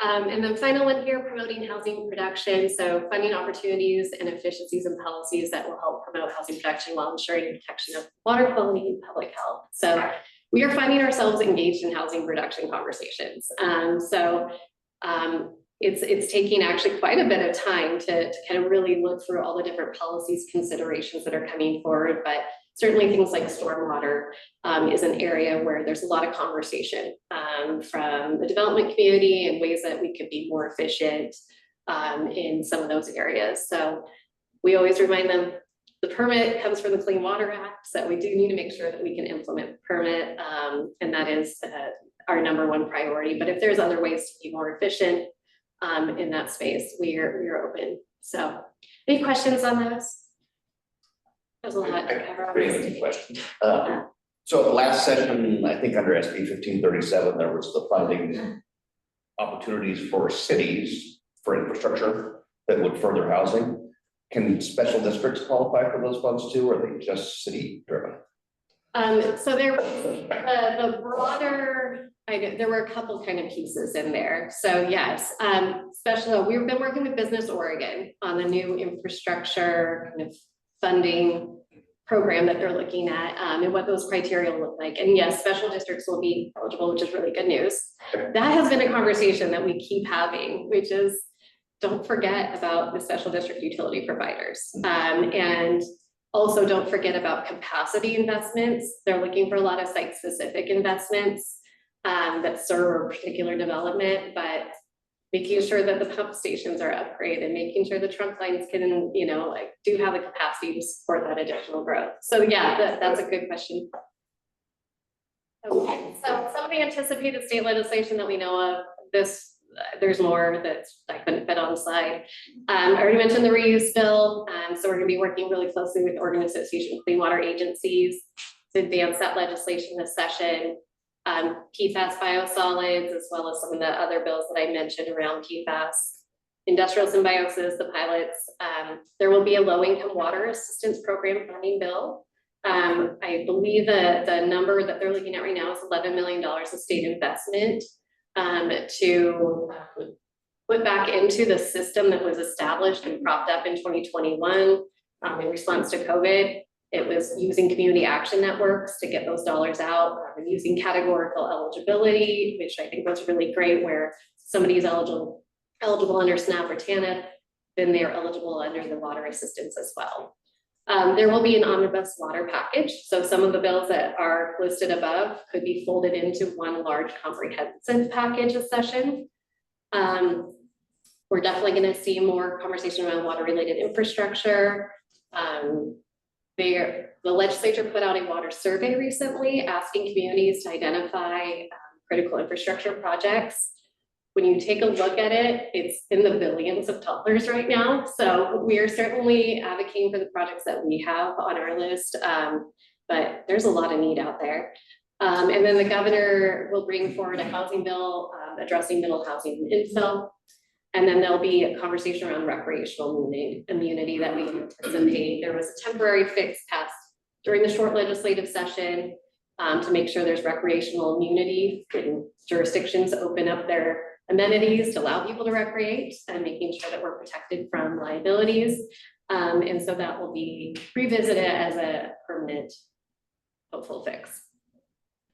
And then final one here, promoting housing production. So funding opportunities and efficiencies and policies that will help promote housing production while ensuring protection of water quality and public health. So we are finding ourselves engaged in housing production conversations. It's taking actually quite a bit of time to kind of really look through all the different policies considerations that are coming forward, but certainly things like stormwater is an area where there's a lot of conversation from the development community and ways that we could be more efficient in some of those areas. So we always remind them the permit comes from the Clean Water Act, so we do need to make sure that we can implement the permit, and that is our number 1 priority. But if there's other ways to be more efficient in that space, we are open. So any questions on those? There's a lot to cover. Any questions? So at the last session, I think under SB 1537, there was the funding opportunities for cities for infrastructure that would further housing. Can special districts qualify for those funds too, or are they just city driven? So there the broader, there were a couple kind of pieces in there. So yes, we've been working with Business Oregon on the new infrastructure kind of funding program that they're looking at and what those criteria look like. And yes, special districts will be eligible, which is really good news. That has been a conversation that we keep having, which is don't forget about the special district utility providers. And also don't forget about capacity investments. They're looking for a lot of site-specific investments that serve a particular development, but making sure that the pump stations are upgraded, making sure the trunk lines can, do have the capacity to support that additional growth. So yeah, that's a good question. Okay, so some of the anticipated state legislation that we know of, there's more that's I couldn't fit on the slide. I already mentioned the reuse bill. So we're going to be working really closely with Oregon Association of Clean Water Agencies to advance that legislation this session. PFAS biosolids, as well as some of the other bills that I mentioned around PFAS. Industrial symbiosis, the pilots. There will be a low-income water assistance program funding bill. I believe the number that they're looking at right now is $11 million of state investment to put back into the system that was established and propped up in 2021 in response to COVID. It was using community action networks to get those dollars out, and using categorical eligibility, which I think was really great, where somebody's eligible under SNAP or TANF, then they're eligible under the water assistance as well. There will be an omnibus water package. So some of the bills that are listed above could be folded into one large comprehensive package this session. We're definitely going to see more conversation around water related infrastructure. The legislature put out a water survey recently asking communities to identify critical infrastructure projects. When you take a look at it, it's in the billions of dollars right now. So we are certainly advocating for the projects that we have on our list, but there's a lot of need out there. And then the governor will bring forward a housing bill addressing middle housing infill. And then there'll be a conversation around recreational immunity that we anticipate. There was a temporary fix passed during the short legislative session to make sure there's recreational immunity and jurisdictions open up their amenities to allow people to recreate and making sure that we're protected from liabilities. And so that will be revisited as a permanent hopeful fix.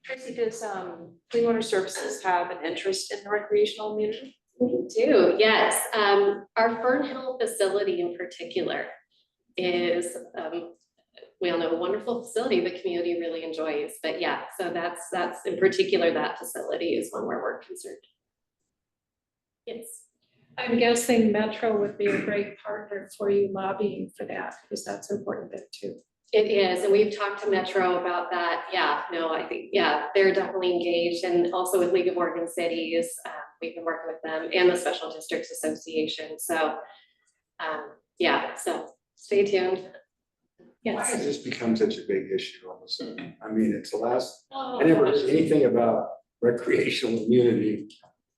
Tracy, does Clean Water Services have an interest in recreational immunity? We do, yes. Our Fern Hill facility in particular is, we all know, a wonderful facility the community really enjoys. But yeah, so that's in particular, that facility is one where we're concerned. Yes. I'm guessing Metro would be a great partner for you lobbying for that, because that's important bit too. It is, and we've talked to Metro about that. Yeah, no, I think, yeah, they're definitely engaged, and also with League of Oregon Cities, we've been working with them and the Special Districts Association. So, yeah, so stay tuned. Why Yes. has this become such a big issue all of a sudden? I mean, it's the last, Oh, I never heard anything about recreational immunity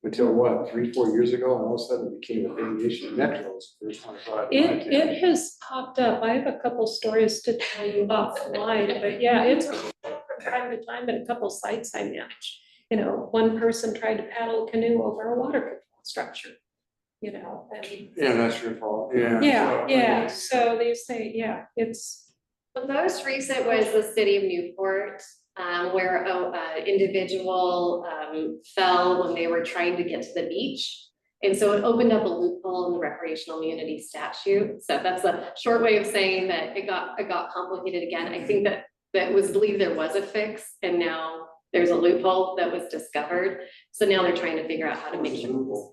until what, 3-4 years ago, and all of a sudden it became a big issue. Metro was the first one I brought it to my It has popped up. I have a couple stories to tell you offline, but yeah, it's from time to time at a couple sites I manage. You know, one person tried to paddle a canoe over a water control structure, you know, and Yeah, that's your fault, yeah. yeah, so they say, yeah, it's. The most recent was the city of Newport, where an individual fell when they were trying to get to the beach. And so it opened up a loophole in the recreational immunity statute. So that's a short way of saying that it got complicated again. I think that was believed there was a fix, and now there's a loophole that was discovered. So now they're trying to figure out how to make sure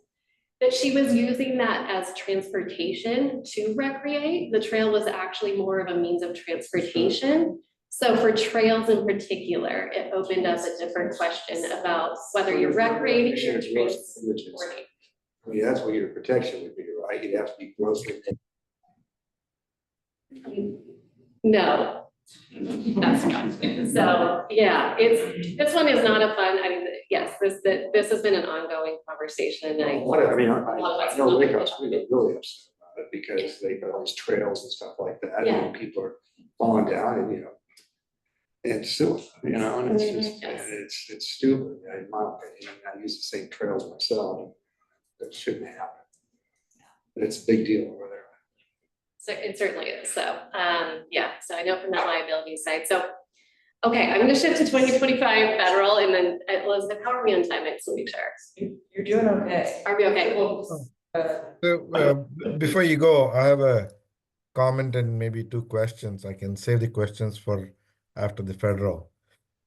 that she was using that as transportation to recreate. The trail was actually more of a means of transportation. So for trails in particular, it opened up a different question about whether you're recreating or transporting. I mean, that's what your protection would be, right? You'd have to be grossly. No, that's not. So yeah, this one is not a fun, I mean, yes, this has been an ongoing conversation, and I know Lake House, we get really upset about it because they got all these trails and stuff like that, Yeah. and people are falling down and, and suing, and it's just, Yes. it's stupid, in my opinion. I use the same trails myself, that shouldn't happen. But it's a big deal over there. So it certainly is. So, yeah, so I know from that liability side. So, okay, I'm gonna shift to 2025 federal, and then Elizabeth, how are we on time? I just want to make sure. You're doing okay. Are we okay? Well, So before you go, I have a comment and maybe 2 questions. I can save the questions for after the federal.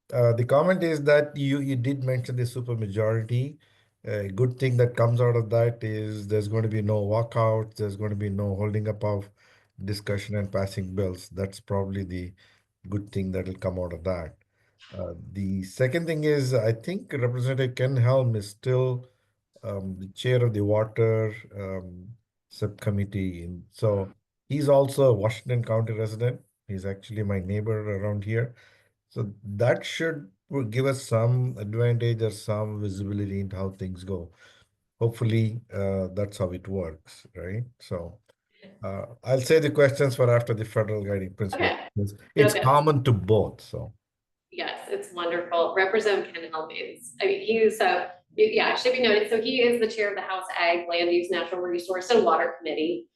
The comment is that you did mention the supermajority. A good thing that comes out of that is there's going to be no walkouts, there's going to be no holding up of discussion and passing bills. That's probably the good thing that will come out of that. The second thing is, I think Representative Ken Helm is still the chair of the water subcommittee. And so he's also a Washington County resident. He's actually my neighbor around here. So that should give us some advantage or some visibility into how things go. Hopefully, that's how it works, right? So I'll say the questions for after the federal guiding principle. Okay. It's Okay. common to both, so. yes, it's wonderful. Representative Ken Helm is, I mean, he's yeah, it should be noted. So he is the chair of the House Ag, Land Use, Natural Resource, and Water Committee,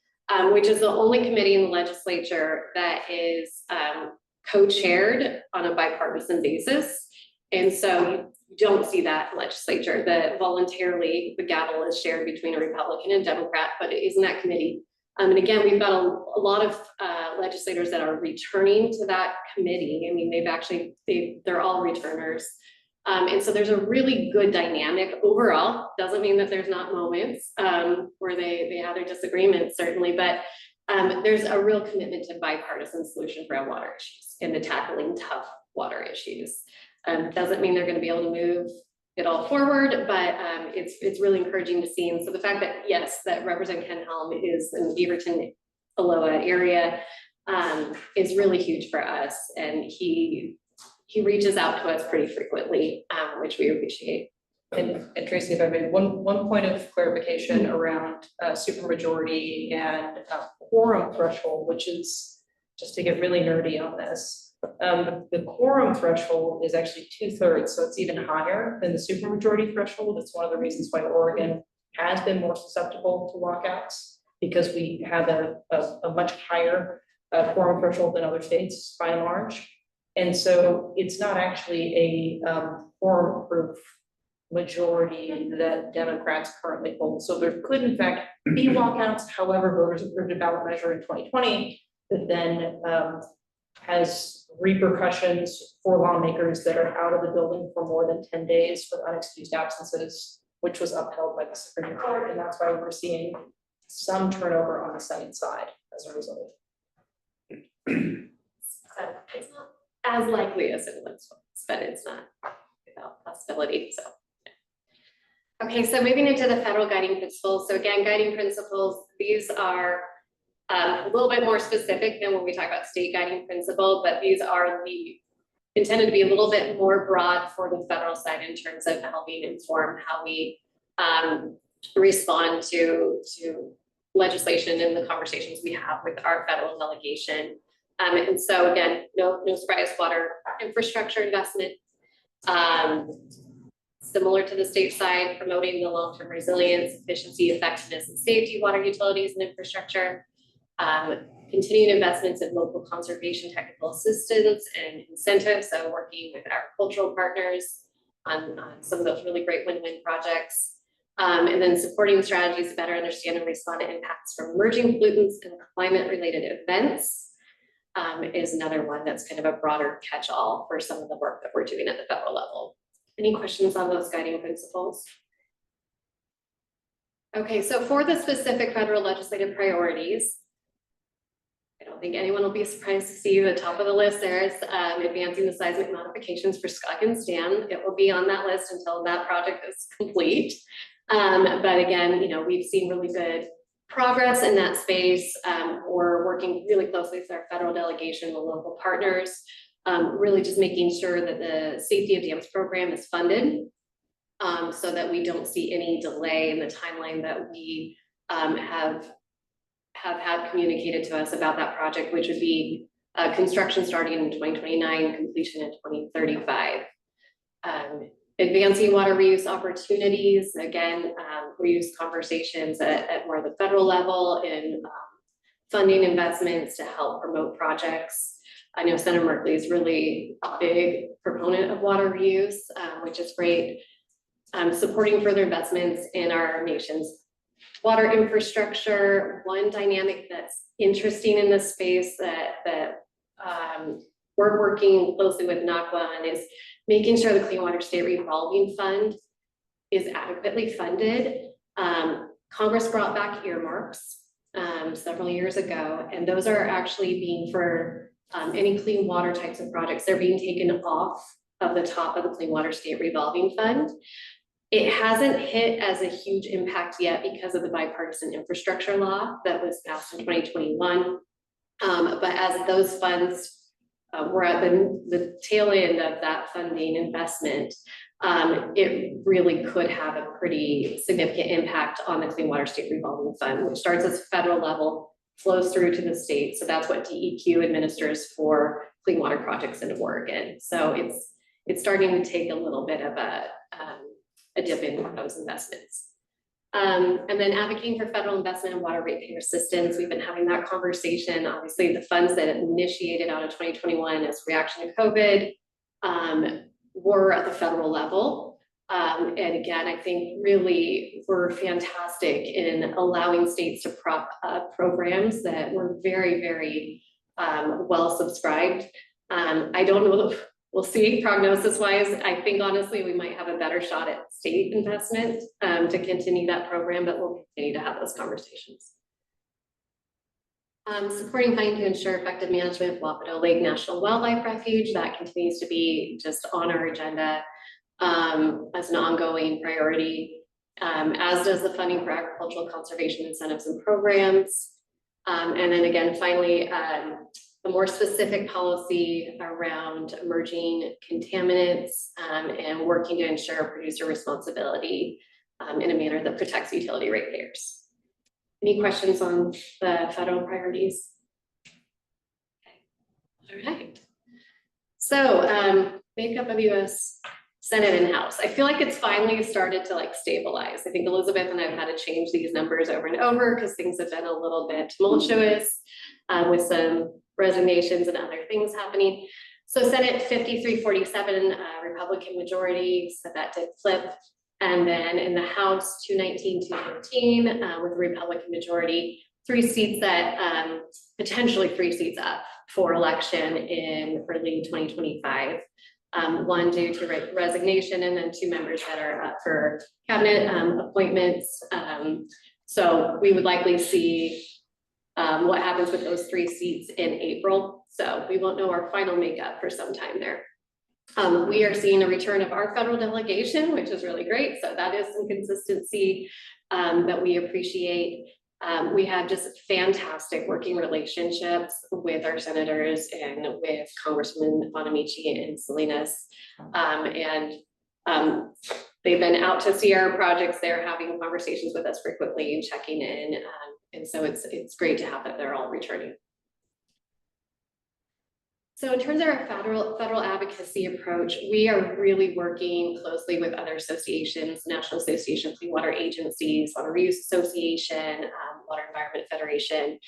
which is the only committee in the legislature that is co-chaired on a bipartisan basis. And so you don't see that legislature, that voluntarily the gavel is shared between a Republican and Democrat, but it is in that committee. And again, we've got a lot of legislators that are returning to that committee. I mean, they're all returners. And so there's a really good dynamic overall. Doesn't mean that there's not moments where they have their disagreements, certainly, but there's a real commitment to bipartisan solutions around water issues and to tackling tough water issues. Doesn't mean they're going to be able to move it all forward, but it's really encouraging to see. And so the fact that, yes, that Representative Ken Helm is in the Beaverton, Aloha area is really huge for us. And he reaches out to us pretty frequently, which we appreciate. And Tracy, if I made one point of clarification around supermajority and quorum threshold, which is, just to get really nerdy on this, the quorum threshold is actually 2/3, so it's even higher than the supermajority threshold. It's one of the reasons why Oregon has been more susceptible to walkouts, because we have a much higher quorum threshold than other states by and large. And so it's not actually a quorum-proof majority that Democrats currently hold. So there could in fact be walkouts, however, voters approved a ballot measure in 2020 that then has repercussions for lawmakers that are out of the building for more than 10 days for unexcused absences, which was upheld by the Supreme Court. And that's why we're seeing some turnover on the Senate side as a result. So it's not as likely as it was, but it's not without possibility, so. Okay, so moving into the federal guiding principles. So again, guiding principles, these are a little bit more specific than when we talk about state guiding principle, but these are intended to be a little bit more broad for the federal side in terms of helping inform how we respond to legislation and the conversations we have with our federal delegation. And so again, no surprise, water infrastructure investment. Similar to the state side, promoting the long-term resilience, efficiency, effectiveness, and safety water utilities and infrastructure. Continuing investments in local conservation technical assistance and incentives, so working with agricultural partners on some of those really great win-win projects. And then supporting strategies to better understand and respond to impacts from emerging pollutants and climate-related events is another one that's kind of a broader catch-all for some of the work that we're doing at the federal level. Any questions on those guiding principles? Okay, so for the specific federal legislative priorities, I don't think anyone will be surprised to see the top of the list there is advancing the seismic modifications for Scoggins Dam. It will be on that list until that project is complete. But again, we've seen really good progress in that space. We're working really closely with our federal delegation, the local partners, really just making sure that the Safety of Dams program is funded so that we don't see any delay in the timeline that we have had communicated to us about that project, which would be construction starting in 2029, completion in 2035. Advancing water reuse opportunities, again, reuse conversations at more of the federal level and funding investments to help promote projects. I know Senator Merkley is really a big proponent of water reuse, which is great. Supporting further investments in our nation's water infrastructure. One dynamic that's interesting in this space that we're working closely with NACWA on is making sure the Clean Water State Revolving Fund is adequately funded. Congress brought back earmarks several years ago, and those are actually being for any clean water types of projects. They're being taken off of the top of the Clean Water State Revolving Fund. It hasn't hit as a huge impact yet because of the bipartisan infrastructure law that was passed in 2021. But as those funds were at the tail end of that funding investment, it really could have a pretty significant impact on the Clean Water State Revolving Fund, which starts at the federal level, flows through to the state. So that's what DEQ administers for clean water projects in Oregon. So it's starting to take a little bit of a dip in those investments. And then advocating for federal investment in water ratepayer assistance. We've been having that conversation. Obviously, the funds that initiated out of 2021 as reaction to COVID were at the federal level. And again, I think really we're fantastic in allowing states to prop up programs that were very, very well subscribed. I don't know, we'll see prognosis wise. I think honestly, we might have a better shot at state investment to continue that program, but we'll continue to have those conversations. Supporting funding to ensure effective management of Wapato Lake National Wildlife Refuge, that continues to be just on our agenda. as an ongoing priority, as does the funding for agricultural conservation incentives and programs. And then again, finally, a more specific policy around emerging contaminants and working to ensure producer responsibility in a manner that protects utility ratepayers. Any questions on the federal priorities? Okay. All right. So makeup of US Senate and House. I feel like it's finally started to like stabilize. I think Elizabeth and I've had to change these numbers over and over because things have been a little bit tumultuous with some resignations and other things happening. So Senate 53-47, Republican majority, so that did flip. And then in the House 219-215 with the Republican majority, 3 seats that potentially 3 seats up for election in early 2025. 1 due to resignation, and then 2 members that are up for cabinet appointments. So we would likely see what happens with those 3 seats in April. So we won't know our final makeup for some time there. We are seeing a return of our federal delegation, which is really great. So that is some consistency that we appreciate. We have just fantastic working relationships with our senators and with Congressman Bonamici and Salinas. They've been out to see our projects. They're having conversations with us frequently and checking in. And so it's great to have that they're all returning. So in terms of our federal advocacy approach, we are really working closely with other associations, National Association of Clean Water Agencies, Water Reuse Association, Water Environment Federation.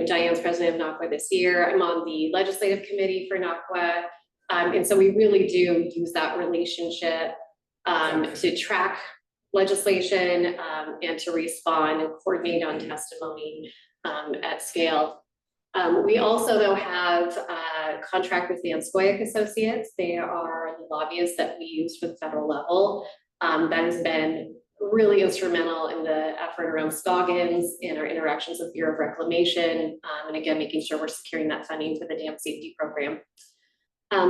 Diane's president of NACWA this year. I'm on the legislative committee for NACWA. And so we really do use that relationship to track legislation and to respond and coordinate on testimony at scale. We also, though, have a contract with the Scoyac Associates. They are the lobbyists that we use for the federal level. That has been really instrumental in the effort around Scoggins and our interactions with Bureau of Reclamation, and again, making sure we're securing that funding for the dam safety program.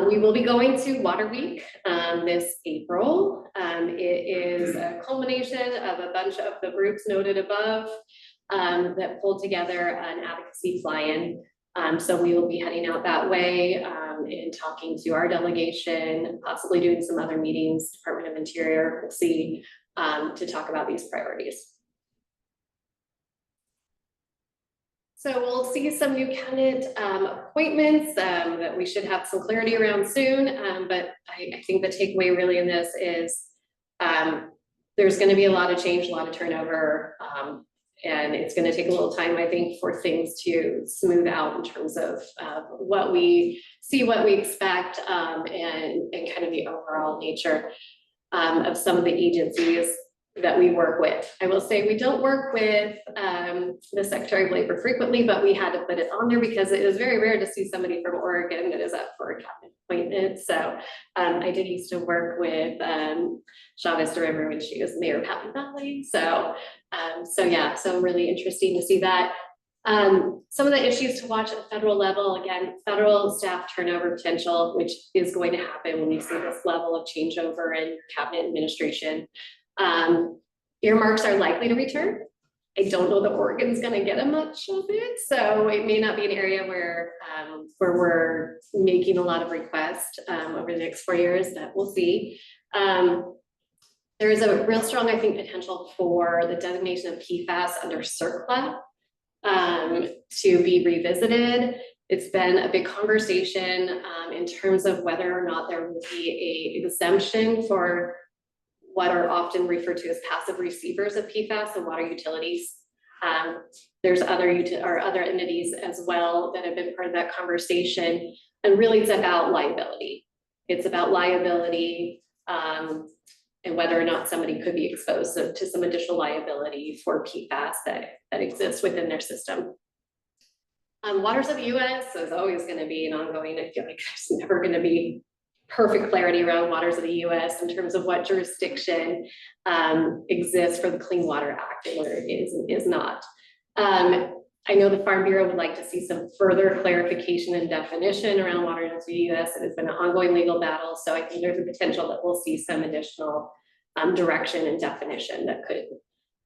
We will be going to Water Week this April. It is a culmination of a bunch of the groups noted above that pulled together an advocacy fly-in. So we will be heading out that way and talking to our delegation, possibly doing some other meetings, Department of Interior, we'll see, to talk about these priorities. So we'll see some new candidate appointments that we should have some clarity around soon. But I think the takeaway really in this is there's going to be a lot of change, a lot of turnover, and it's going to take a little time, I think, for things to smooth out in terms of what we see, what we expect, and kind of the overall nature of some of the agencies that we work with. I will say we don't work with the Secretary of Labor frequently, but we had to put it on there because it is very rare to see somebody from Oregon that is up for a cabinet appointment. So I did used to work with Chavez de River when she was mayor of Happy Valley. So yeah, so really interesting to see that. Some of the issues to watch at the federal level, again, federal staff turnover potential, which is going to happen when you see this level of changeover in cabinet administration. Earmarks are likely to return. I don't know that Oregon's going to get a much of it, so it may not be an area where we're making a lot of requests over the next 4 years. That we'll see. There is a real strong, I think, potential for the designation of PFAS under CERCLA to be revisited. It's been a big conversation in terms of whether or not there will be an exemption for what are often referred to as passive receivers of PFAS, the water utilities. There's other entities as well that have been part of that conversation. And really it's about liability. It's about liability and whether or not somebody could be exposed to some additional liability for PFAS that exists within their system. Waters of the US is always going to be an ongoing, I feel like there's never going to be perfect clarity around waters of the US in terms of what jurisdiction exists for the Clean Water Act and where it is not. I know the Farm Bureau would like to see some further clarification and definition around water to US. It has been an ongoing legal battle, so I think there's a potential that we'll see some additional direction and definition that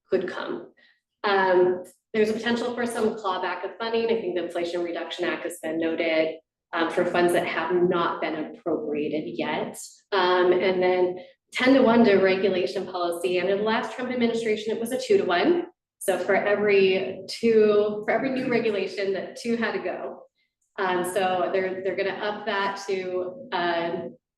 could come. There's a potential for some clawback of funding. I think the Inflation Reduction Act has been noted for funds that have not been appropriated yet. And then 10-to-1 to regulation policy. And in the last Trump administration, it was a 2-to-1. So for every new regulation, that 2 had to go. So they're going to up that to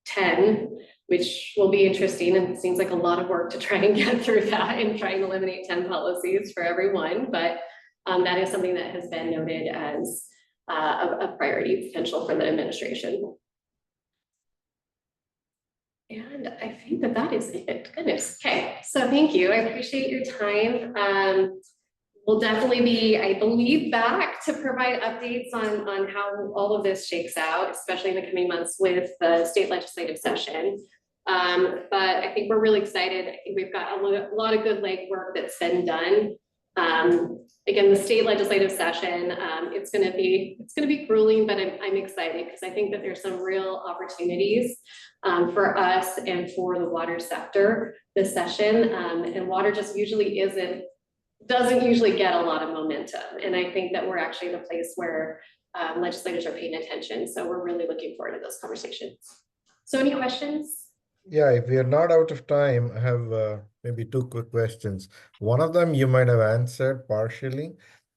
10, which will be interesting. And it seems like a lot of work to try and get through that and try and eliminate 10 policies for everyone. But that is something that has been noted as a priority potential for the administration. And I think that is it. Goodness. Okay. So thank you. I appreciate your time. We'll definitely be, I believe, back to provide updates on how all of this shakes out, especially in the coming months with the state legislative session. But I think we're really excited. I think we've got a lot of good legwork that's been done. Again, the state legislative session, it's going to be grueling, but I'm excited because I think that there's some real opportunities for us and for the water sector this session. And water just usually doesn't usually get a lot of momentum. And I think that we're actually in a place where legislators are paying attention. So we're really looking forward to those conversations. So any questions? Yeah, if we are not out of time, I have maybe 2 quick questions. One of them you might have answered partially.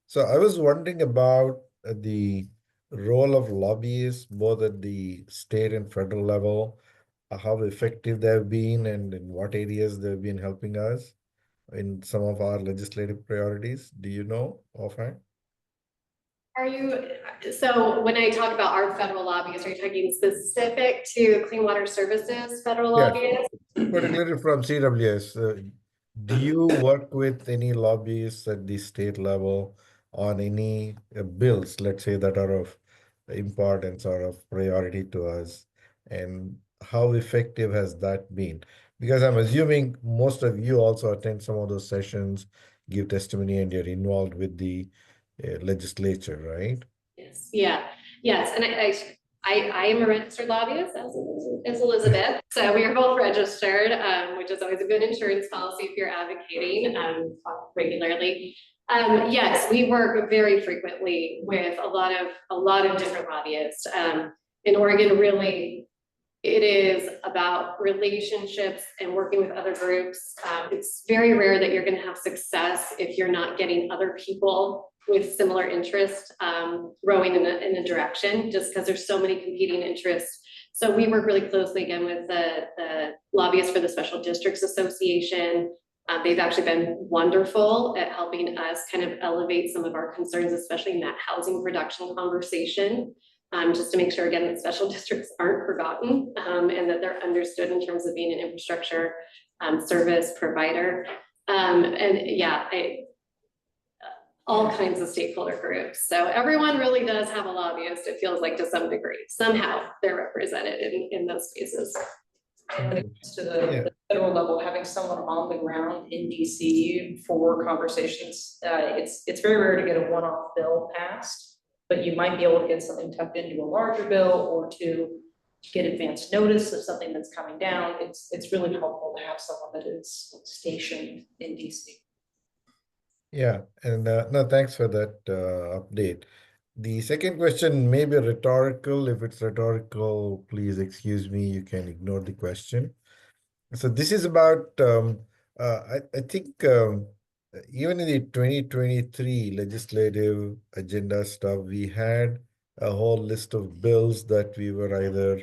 So I was wondering about the role of lobbyists, both at the state and federal level, how effective they've been and in what areas they've been helping us in some of our legislative priorities. Do you know offhand? So when I talk about our federal lobbyists, are you talking specific to Clean Water Services federal lobbyists? Particularly from CWS. Do you work with any lobbyists at the state level on any bills, let's say, that are of importance or of priority to us? And how effective has that been? Because I'm assuming most of you also attend some of those sessions, give testimony, and you're involved with the legislature, right? Yes. Yeah. Yes. And I am a registered lobbyist, as Elizabeth. So we are both registered, which is always a good insurance policy if you're advocating regularly. Yes, we work very frequently with a lot of different lobbyists. In Oregon, really, it is about relationships and working with other groups. It's very rare that you're going to have success if you're not getting other people with similar interests rowing in a direction, just because there's so many competing interests. So we work really closely again with the lobbyists for the Special Districts Association. They've actually been wonderful at helping us kind of elevate some of our concerns, especially in that housing production conversation, just to make sure, again, that special districts aren't forgotten and that they're understood in terms of being an infrastructure service provider. And yeah, all kinds of stakeholder groups. So everyone really does have a lobbyist, it feels like, to some degree. Somehow they're represented in those spaces. And when it comes to the federal level, having someone on the ground in DC for conversations, it's very rare to get a one-off bill passed, but you might be able to get something tucked into a larger bill or to get advance notice of something that's coming down. It's really helpful to have someone that is stationed in DC. Yeah, and no, thanks for that update. The second question may be rhetorical. If it's rhetorical, please excuse me, you can ignore the question. So this is about, I think even in the 2023 legislative agenda stuff, we had a whole list of bills that we were either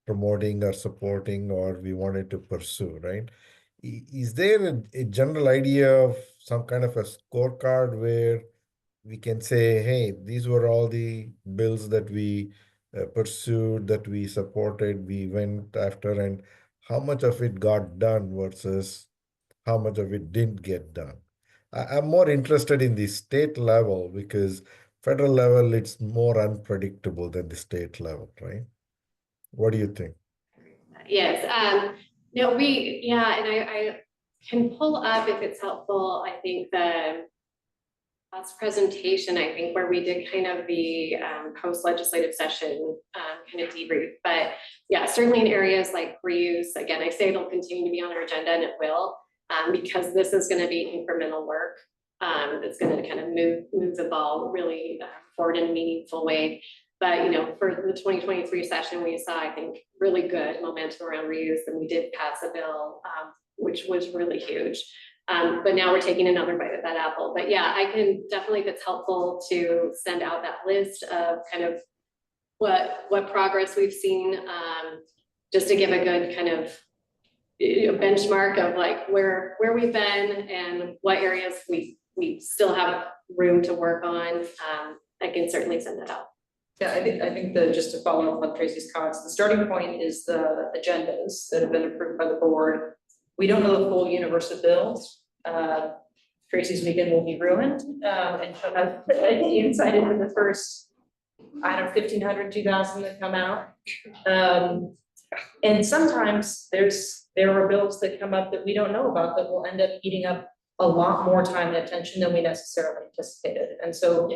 promoting or supporting or we wanted to pursue, right? Is there a general idea of some kind of a scorecard where we can say, hey, these were all the bills that we pursued, that we supported, we went after, and how much of it got done versus how much of it didn't get done? I'm more interested in the state level because federal level, it's more unpredictable than the state level, right? What do you think? Yes. No, and I can pull up, if it's helpful, I think last presentation, I think, where we did kind of the post-legislative session kind of debrief. But yeah, certainly in areas like reuse, again, I say it'll continue to be on our agenda, and it will, because this is going to be incremental work. It's going to kind of move the ball really forward in a meaningful way. But, you know, for the 2023 session, we saw, I think, really good momentum around reuse, and we did pass a bill, which was really huge. But now we're taking another bite of that apple. But yeah, I can definitely, if it's helpful, to send out that list of kind of what progress we've seen, just to give a good kind of benchmark of like where we've been and what areas we still have room to work on. I can certainly send that out. Yeah, I think just to follow up on Tracy's comments, the starting point is the agendas that have been approved by the board. We don't know the full universe of bills. Tracy's weekend will be ruined, and she'll have the insight into the first, I don't know, 1,500, 2,000 that come out. And sometimes there are bills that come up that we don't know about that will end up eating up a lot more time and attention than we necessarily anticipated. And so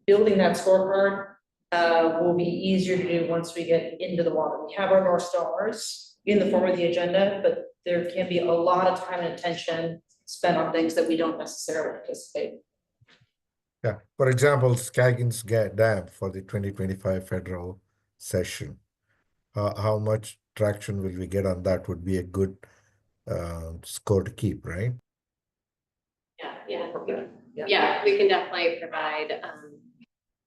building that scorecard will be easier to do once we get into the water. We have our North Stars in the form of the agenda, but there can be a lot of time and attention spent on things that we don't necessarily anticipate. Yeah, for example, Scaggins Dam for the 2025 federal session. How much traction will we get on that would be a good score to keep, right? Yeah, we can definitely provide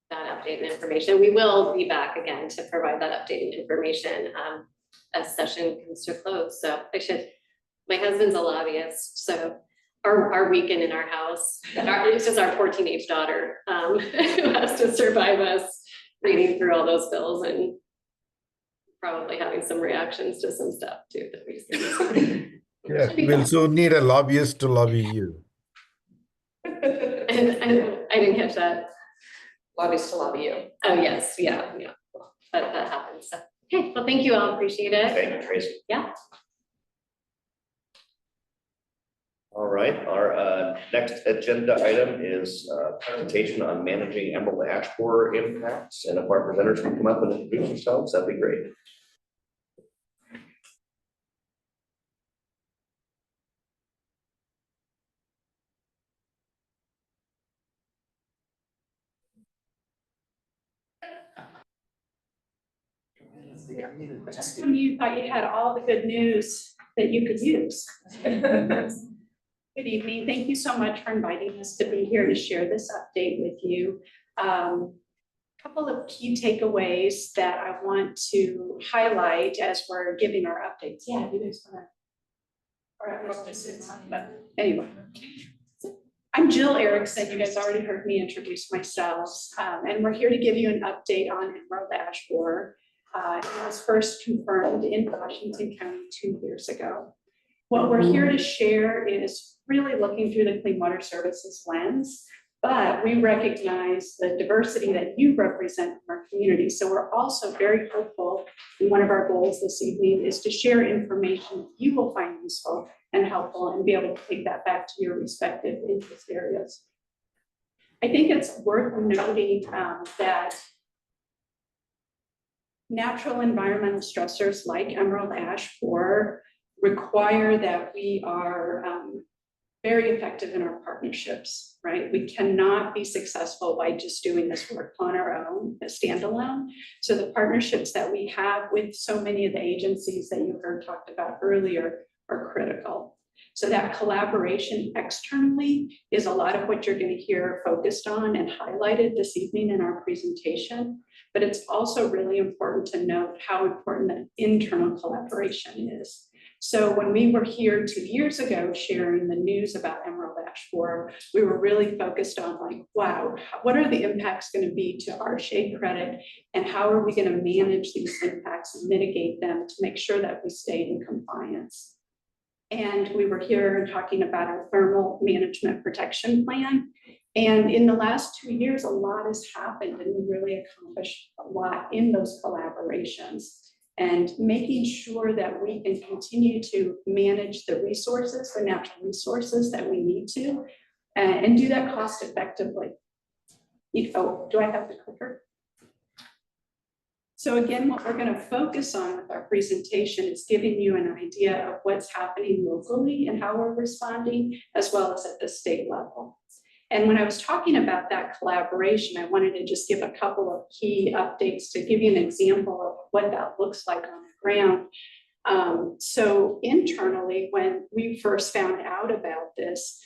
that updated information. We will be back again to provide that updated information as session comes to a close. So my husband's a lobbyist, so our weekend in our house, it's just our 14-age daughter who has to survive us reading through all those bills and probably having some reactions to some stuff too that we see. Yeah, we'll soon need a lobbyist to lobby you. And I didn't catch that. Lobbies to lobby you. Oh, yes, yeah. That happens. So, okay, well, thank you all, appreciate it. Thank you, Tracy. Yeah. All right, our next agenda item is presentation on managing emerald ash borer impacts. And if our presenters can come up and introduce themselves, that'd be great. Just when you thought you had all the good news that you could use. Good evening. Thank you so much for inviting us to be here to share this update with you. Couple of key takeaways that I want to highlight as we're giving our updates. Yeah, you guys want to. But anyway. I'm Jill Erickson. You guys already heard me introduce myself, and we're here to give you an update on emerald ash borer. It was first confirmed in Washington County 2 years ago. What we're here to share is really looking through the Clean Water Services lens, but we recognize the diversity that you represent in our community. So we're also very hopeful, and one of our goals this evening is to share information that you will find useful and helpful and be able to take that back to your respective interest areas. I think it's worth noting that natural environmental stressors like emerald ash borer require that we are very effective in our partnerships, right? We cannot be successful by just doing this work on our own, standalone. So the partnerships that we have with so many of the agencies that you heard talked about earlier are critical. So that collaboration externally is a lot of what you're going to hear focused on and highlighted this evening in our presentation. But it's also really important to note how important that internal collaboration is. So when we were here 2 years ago sharing the news about emerald ash borer, we were really focused on like, wow, what are the impacts going to be to our shade credit, and how are we going to manage these impacts and mitigate them to make sure that we stay in compliance. And we were here talking about our thermal management protection plan. And in the last 2 years, a lot has happened, and we really accomplished a lot in those collaborations. And making sure that we can continue to manage the resources, the natural resources that we need to, and do that cost effectively. Oh, do I have the clicker? So again, what we're going to focus on with our presentation is giving you an idea of what's happening locally and how we're responding, as well as at the state level. And when I was talking about that collaboration, I wanted to just give a couple of key updates to give you an example of what that looks like on the ground. So internally, when we first found out about this,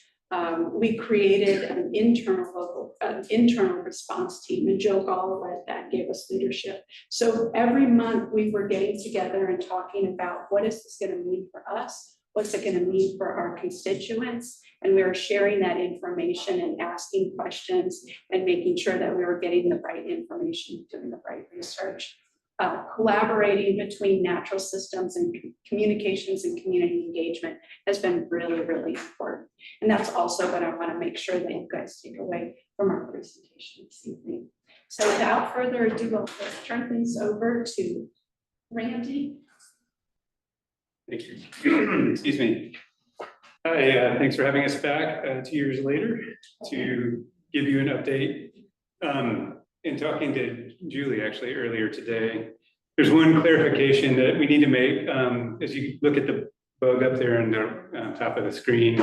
we created an internal response team, and Joe Gall led that, gave us leadership. So every month we were getting together and talking about what is this going to mean for us? What's it going to mean for our constituents? And we were sharing that information and asking questions and making sure that we were getting the right information, doing the right research. Collaborating between natural systems and communications and community engagement has been really, really important. And that's also what I want to make sure that you guys take away from our presentation this evening. So without further ado, I'll just turn things over to Randy. Thank you. Excuse me. Hi, thanks for having us back 2 years later to give you an update. In talking to Julie actually earlier today, there's one clarification that we need to make. As you look at the bug up there on the top of the screen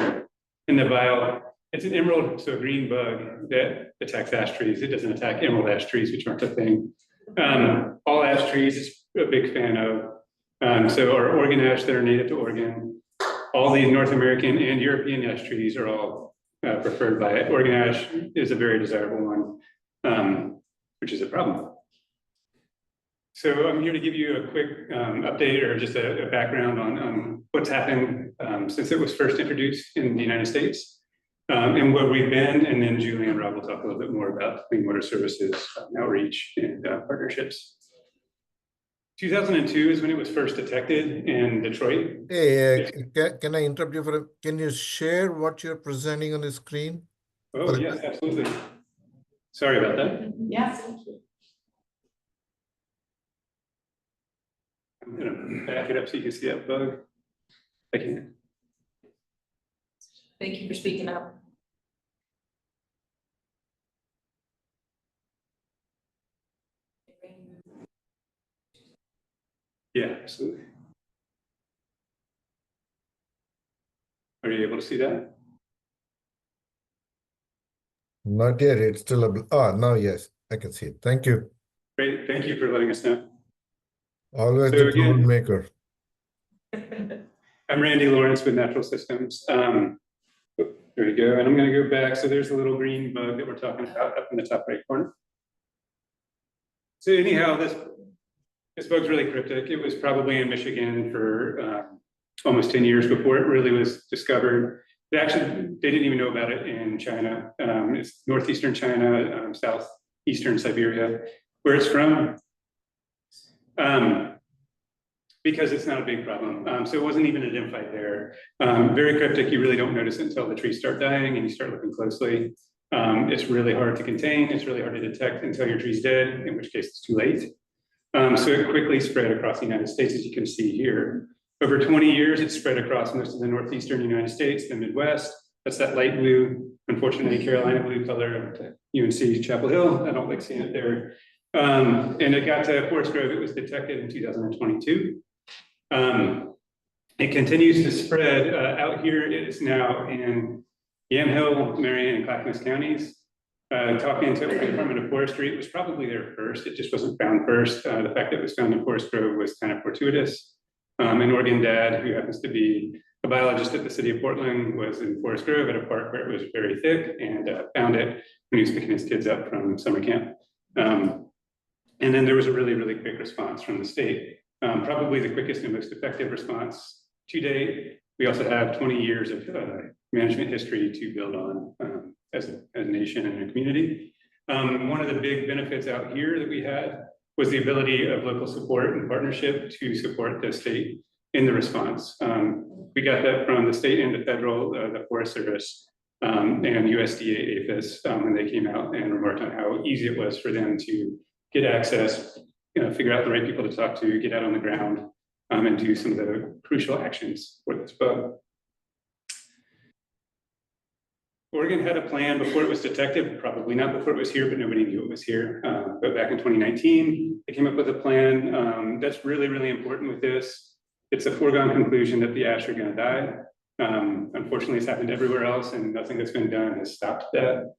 in the vial, it's an emerald, so a green bug that attacks ash trees. It doesn't attack emerald ash trees, which aren't a thing. All ash trees is a big fan of. So our Oregon ash that are native to Oregon, all the North American and European ash trees are all preferred by it. Oregon ash is a very desirable one. Which is a problem. So I'm here to give you a quick update or just a background on what's happened since it was first introduced in the United States and where we've been, and then Julie and Rob will talk a little bit more about clean water services, outreach, and partnerships. 2002 is when it was first detected in Detroit. Hey, can I interrupt you for can you share what you're presenting on the screen? Oh, yes, absolutely. Sorry about that. Yes, thank you. I'm gonna back it up so you can see that bug. I can. Thank you for speaking up. Yeah, absolutely. Are you able to see that? Not yet, it's still now yes, I can see it. Thank you. Great, thank you for letting us know. Always So the again, troublemaker. I'm Randy Lawrence with Natural Systems. There we go, and I'm gonna go back. So there's a little green bug that we're talking about up in the top right corner. So anyhow, this bug's really cryptic. It was probably in Michigan for almost 10 years before it really was discovered. They didn't even know about it in China. It's northeastern China, southeastern Siberia, where it's from, because it's not a big problem. So it wasn't even identified there. Very cryptic, you really don't notice it until the trees start dying and you start looking closely. It's really hard to contain, it's really hard to detect until your tree's dead, in which case it's too late. So it quickly spread across the United States, as you can see here. Over 20 years, it's spread across most of the northeastern United States, the Midwest. That's that light blue, unfortunately, Carolina blue color of UNC Chapel Hill. I don't like seeing it there. And it got to Forest Grove. It was detected in 2022. It continues to spread. Out here, it is now in Yamhill, Marion, and Clackamas counties. Talking to the Department of Forestry, it was probably there first. It just wasn't found first. The fact that it was found in Forest Grove was kind of fortuitous. An Oregon dad who happens to be a biologist at the city of Portland was in Forest Grove at a park where it was very thick and found it when he was picking his kids up from summer camp. And then there was a really, really quick response from the state. Probably the quickest and most effective response to date. We also have 20 years of management history to build on as a nation and a community. One of the big benefits out here that we had was the ability of local support and partnership to support the state in the response. We got that from the state and the federal, the Forest Service, and USDA APHIS when they came out and remarked on how easy it was for them to get access, figure out the right people to talk to, get out on the ground, and do some of the crucial actions for this bug. Oregon had a plan before it was detected, probably not before it was here, but nobody knew it was here. But back in 2019, they came up with a plan that's really, really important with this. It's a foregone conclusion that the ash are going to die. Unfortunately, it's happened everywhere else, and nothing that's been done has stopped that.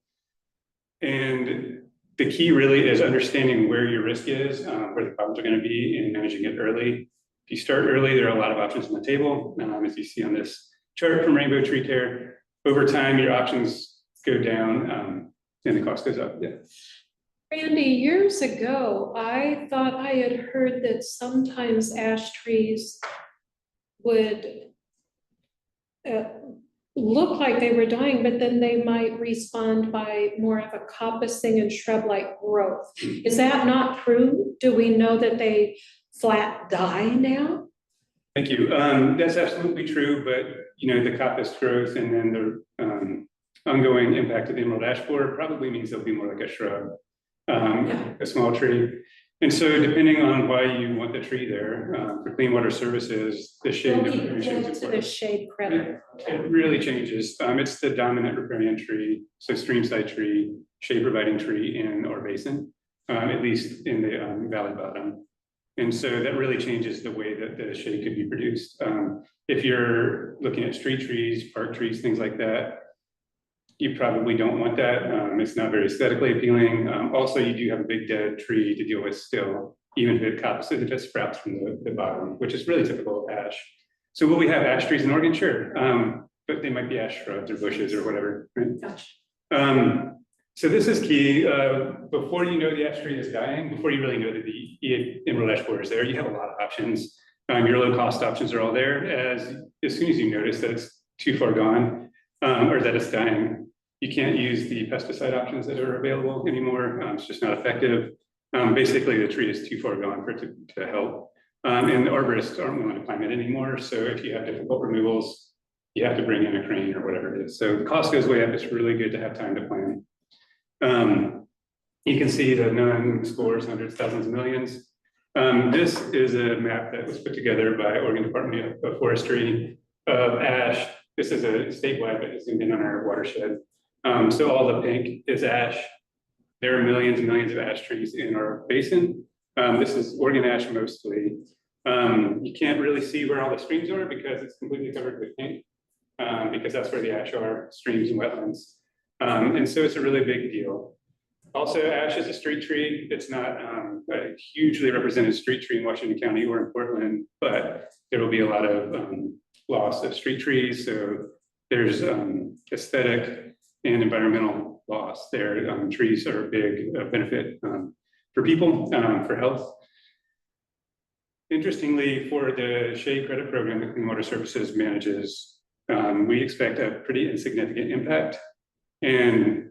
And the key really is understanding where your risk is, where the problems are going to be, and managing it early. If you start early, there are a lot of options on the table, as you see on this chart from Rainbow Tree Care. Over time, your options go down and the cost goes up. Yeah. Randy, years ago, I thought I had heard that sometimes ash trees would look like they were dying, but then they might respond by more of a coppicing and shrub-like growth. Is that not true? Do we know that they flat die now? Thank you. That's absolutely true, but the coppice growth and then the ongoing impact of the emerald ash borer probably means they'll be more like a shrub, a small tree. And so depending on why you want the tree there, for clean water services, the shade. To the shade credit. It really changes. It's the dominant riparian tree, so streamside tree, shade providing tree in our basin, at least in the valley bottom. And so that really changes the way that the shade could be produced. If you're looking at street trees, park trees, things like that, you probably don't want that. It's not very aesthetically appealing. Also, you do have a big dead tree to deal with still, even if it coppices, if it sprouts from the bottom, which is really typical of ash. So will we have ash trees in Oregon? Sure, but they might be ash shrubs or bushes or whatever. Right? So this is key. Before you know the ash tree is dying, before you really know that the emerald ash borer is there, you have a lot of options. Your low cost options are all there. As soon as you notice that it's too far gone or that it's dying, you can't use the pesticide options that are available anymore. It's just not effective. Basically, the tree is too far gone for it to help. And the arborists aren't willing to climb it anymore. So if you have difficult removals, you have to bring in a crane or whatever it is. So the cost goes way up. It's really good to have time to plan. You can see the none scores, hundreds, thousands, millions. This is a map that was put together by Oregon Department of Forestry of ash. This is a statewide, but it's zoomed in on our watershed. So all the pink is ash. There are millions and millions of ash trees in our basin. This is Oregon ash mostly. You can't really see where all the streams are because it's completely covered with pink, because that's where the ash are, streams and wetlands. And so it's a really big deal. Also, ash is a street tree. It's not a hugely represented street tree in Washington County or in Portland, but there will be a lot of loss of street trees. So there's aesthetic and environmental loss there. Trees are a big benefit for people, for health. Interestingly, for the shade credit program that Clean Water Services manages, we expect a pretty insignificant impact. And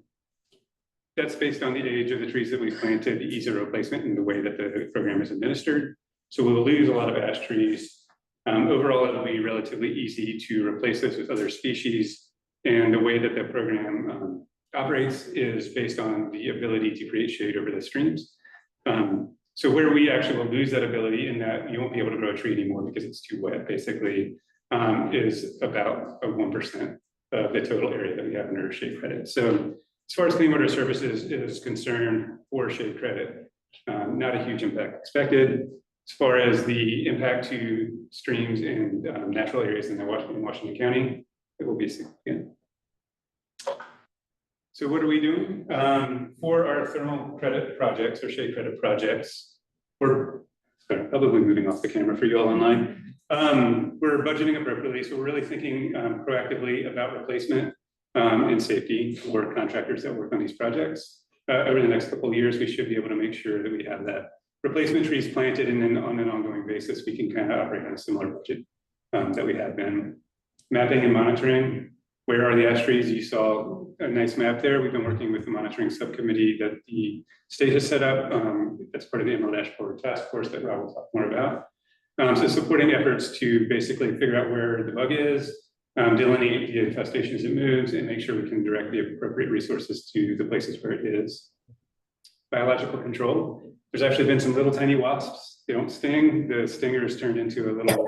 that's based on the age of the trees that we've planted, the ease of replacement, and the way that the program is administered. So we'll lose a lot of ash trees. Overall, it'll be relatively easy to replace this with other species. And the way that the program operates is based on the ability to create shade over the streams. So where we actually will lose that ability in that you won't be able to grow a tree anymore because it's too wet, basically, is about 1% of the total area that we have under shade credit. So as far as Clean Water Services is concerned for shade credit, not a huge impact expected. As far as the impact to streams and natural areas in Washington County, it will be significant. So what are we doing? For our thermal credit projects or shade credit projects, we're probably moving off the camera for you all online. We're budgeting appropriately, so we're really thinking proactively about replacement and safety for contractors that work on these projects. Over the next couple of years, we should be able to make sure that we have that replacement trees planted, and then on an ongoing basis, we can kind of operate on a similar budget that we have been. Mapping and monitoring, where are the ash trees? You saw a nice map there. We've been working with the monitoring subcommittee that the state has set up. That's part of the Emerald Ash Borer Task Force that Rob will talk more about. So supporting efforts to basically figure out where the bug is, delineate the infestation as it moves, and make sure we can direct the appropriate resources to the places where it is. Biological control. There's actually been some little tiny wasps. They don't sting. The stinger is turned into a little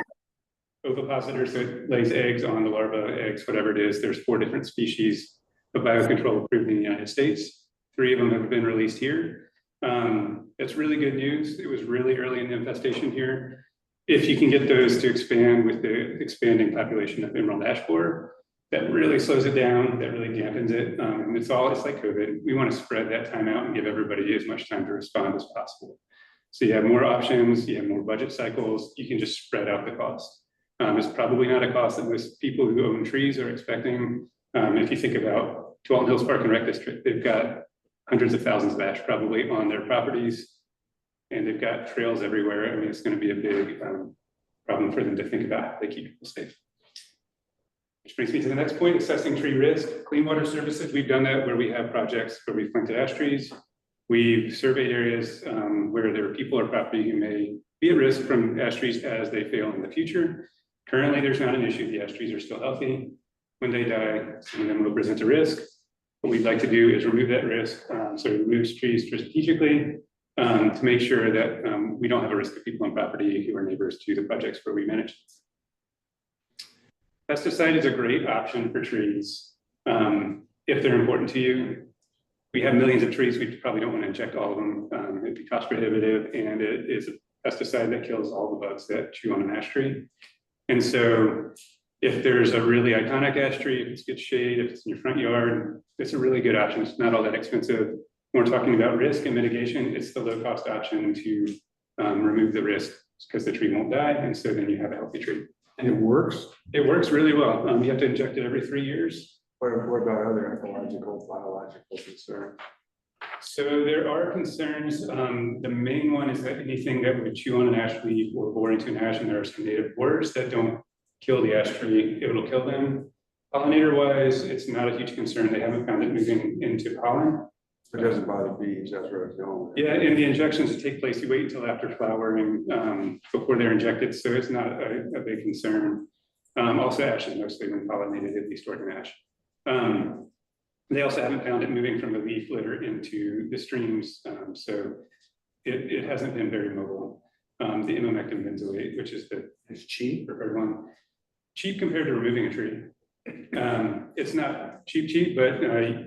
ovipositor, so it lays eggs on the larva, eggs, whatever it is. There's 4 different species of biocontrol approved in the United States. 3 of them have been released here. That's really good news. It was really early in the infestation here. If you can get those to expand with the expanding population of emerald ash borer, that really slows it down, that really dampens it. And it's like COVID. We want to spread that time out and give everybody as much time to respond as possible. So you have more options, you have more budget cycles, you can just spread out the cost. It's probably not a cost that most people who own trees are expecting. If you think about Walton Hills Park and Rec District, they've got hundreds of thousands of ash probably on their properties, and they've got trails everywhere. I mean, it's going to be a big problem for them to think about how they keep people safe. Which brings me to the next point, assessing tree risk. Clean water services, we've done that where we have projects where we've planted ash trees. We've surveyed areas where there are people or property who may be at risk from ash trees as they fail in the future. Currently, there's not an issue. The ash trees are still healthy. When they die, some of them will present a risk. What we'd like to do is remove that risk, so remove trees strategically to make sure that we don't have a risk of people on property who are neighbors to the projects where we manage. Pesticide is a great option for trees if they're important to you. We have millions of trees. We probably don't want to inject all of them. It'd be cost prohibitive, and it is a pesticide that kills all the bugs that chew on an ash tree. And so if there's a really iconic ash tree, if it's good shade, if it's in your front yard, it's a really good option. It's not all that expensive. When we're talking about risk and mitigation, it's the low cost option to remove the risk because the tree won't die. And so then you have a healthy tree. And it works? It works really well. You have to inject it every 3 years. What about other ecological, biological concerns? So there are concerns. The main one is that anything that would chew on an ash leaf or bore into an ash, and there are some native borers that don't kill the ash tree, it'll kill them. Pollinator wise, it's not a huge concern. They haven't found it moving into pollen. It doesn't bother bees, that's where it's going. Yeah, and the injections take place, you wait until after flowering before they're injected, so it's not a big concern. Also ashes, mostly when pollinated, it'd be stored in ash. They also haven't found it moving from the leaf litter into the streams, so it hasn't been very mobile. The imamectin benzoate, which is it's cheap, preferred one, cheap compared to removing a tree. It's not cheap, but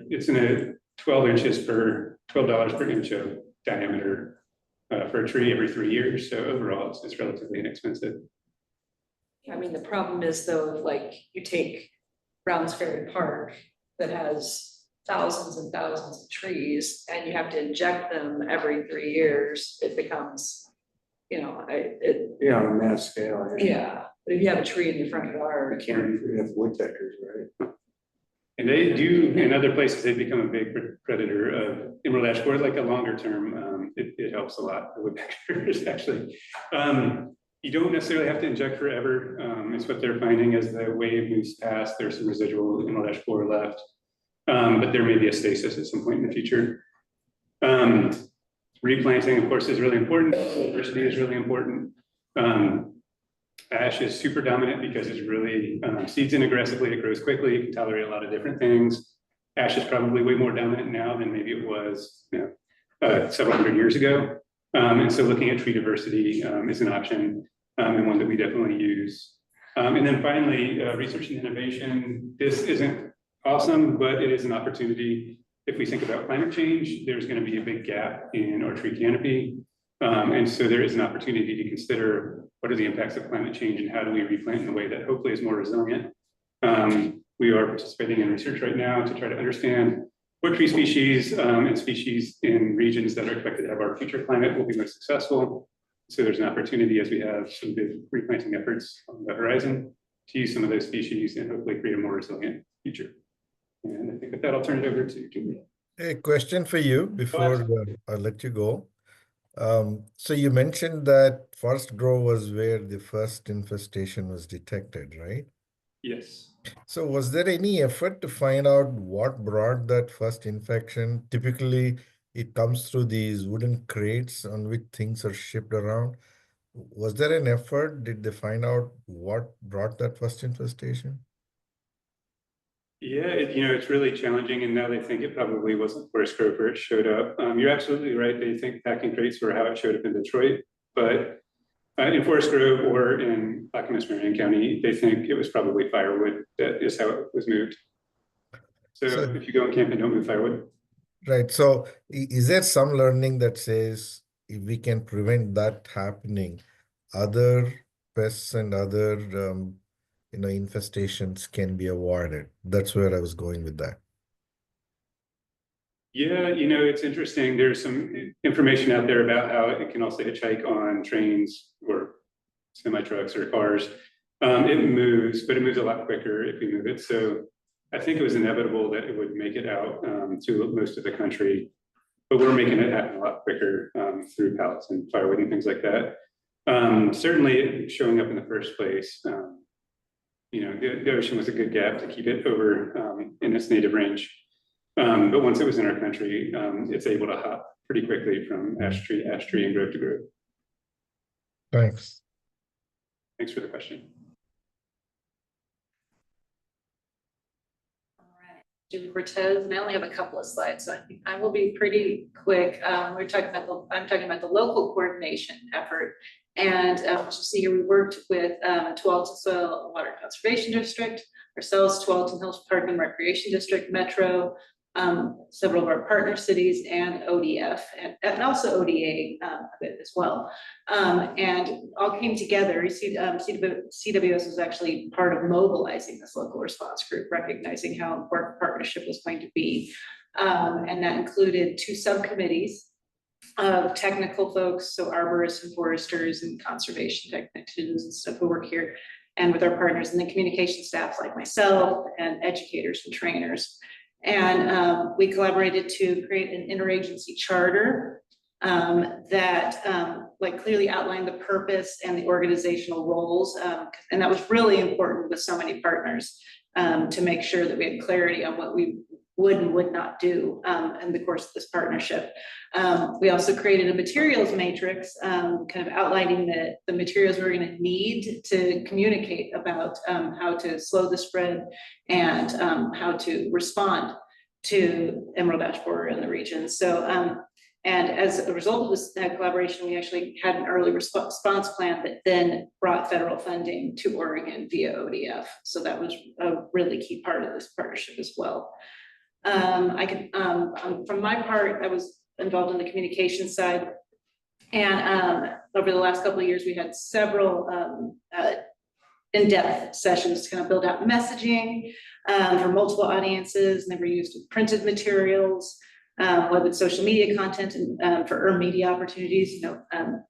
it's in a $12 per inch of diameter for a tree every 3 years. So overall, it's relatively inexpensive. I mean, the problem is though, like you take Browns Ferry Park that has thousands and thousands of trees and you have to inject them every 3 years, it becomes, you know, yeah, on a mass scale. Yeah, but if you have a tree in your front yard, You can't have woodpeckers, right? And they do, in other places, they become a big predator of emerald ash borer, like a longer term, it helps a lot, the woodpeckers actually. You don't necessarily have to inject forever. It's what they're finding as the wave moves past, there's some residual emerald ash borer left. But there may be a stasis at some point in the future. Replanting, of course, is really important. Diversity is really important. Ash is super dominant because it's really seeds in aggressively, it grows quickly, it can tolerate a lot of different things. Ash is probably way more dominant now than maybe it was several hundred years ago. And so looking at tree diversity is an option and one that we definitely use. And then finally, research and innovation. This isn't awesome, but it is an opportunity. If we think about climate change, there's going to be a big gap in our tree canopy. And so there is an opportunity to consider what are the impacts of climate change and how do we replant in a way that hopefully is more resilient. We are participating in research right now to try to understand what tree species and species in regions that are expected to have our future climate will be most successful. So there's an opportunity as we have some big replanting efforts on the horizon to use some of those species and hopefully create a more resilient future. And I think with that, I'll turn it over to Julie. A question for you before I let you go. So you mentioned that Forest Grove was where the first infestation was detected, right? Yes. So was there any effort to find out what brought that first infection? Typically, it comes through these wooden crates on which things are shipped around. Was there an effort? Did they find out what brought that first infestation? Yeah, it's really challenging, and now they think it probably wasn't Forest Grove where it showed up. You're absolutely right. They think packing crates were how it showed up in Detroit, but in Forest Grove or in Clackamas, Marion County, they think it was probably firewood that is how it was moved. So if you go and camp and don't move firewood. Right, so is there some learning that says if we can prevent that happening, other pests and other infestations can be avoided? That's where I was going with that. Yeah, it's interesting. There's some information out there about how it can also hitchhike on trains or semi-trucks or cars. It moves, but it moves a lot quicker if we move it. So I think it was inevitable that it would make it out to most of the country, but we're making it happen a lot quicker through pallets and firewood and things like that. Certainly showing up in the first place, the ocean was a good gap to keep it over in its native range. But once it was in our country, it's able to hop pretty quickly from ash tree to ash tree and grove to grove. Thanks. Thanks for the question. Cortez, and I only have a couple of slides, so I think I will be pretty quick. I'm talking about the local coordination effort. And as you see here, we worked with Tualatin Soil and Water Conservation District, ourselves, Tualatin Hills Park and Recreation District, Metro, several of our partner cities, and ODF, and also ODA a bit as well. And all came together. You see, CWS was actually part of mobilizing this local response group, recognizing how important partnership was going to be. And that included 2 subcommittees of technical folks, so arborists and foresters and conservation technicians and stuff who work here, and with our partners, and then communication staff like myself and educators and trainers. And we collaborated to create an interagency charter that clearly outlined the purpose and the organizational roles. And that was really important with so many partners to make sure that we had clarity on what we would and would not do in the course of this partnership. We also created a materials matrix, kind of outlining the materials we're going to need to communicate about how to slow the spread and how to respond to emerald ash borer in the region. So, and as a result of this collaboration, we actually had an early response plan that then brought federal funding to Oregon via ODF. So that was a really key part of this partnership as well. From my part, I was involved in the communication side, and over the last couple of years, we had several in-depth sessions to kind of build out messaging for multiple audiences, and they were used with printed materials, web and social media content, and for earned media opportunities.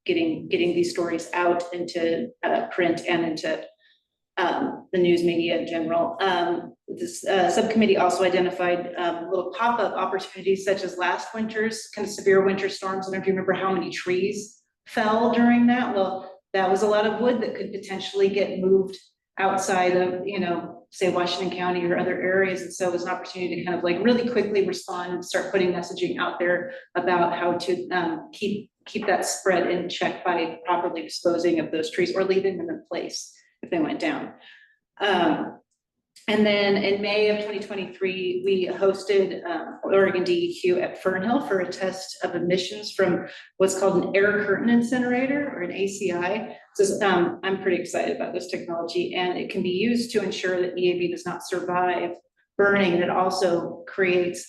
Getting these stories out into print and into the news media in general. This subcommittee also identified little pop-up opportunities such as last winter's kind of severe winter storms. I don't know if you remember how many trees fell during that. Well, that was a lot of wood that could potentially get moved outside of, say Washington County or other areas. And so it was an opportunity to kind of really quickly respond and start putting messaging out there about how to keep that spread in check by properly disposing of those trees or leaving them in place if they went down. And then in May of 2023, we hosted Oregon DEQ at Fernhill for a test of emissions from what's called an air curtain incinerator, or an ACI. So I'm pretty excited about this technology, and it can be used to ensure that EAB does not survive burning. And it also creates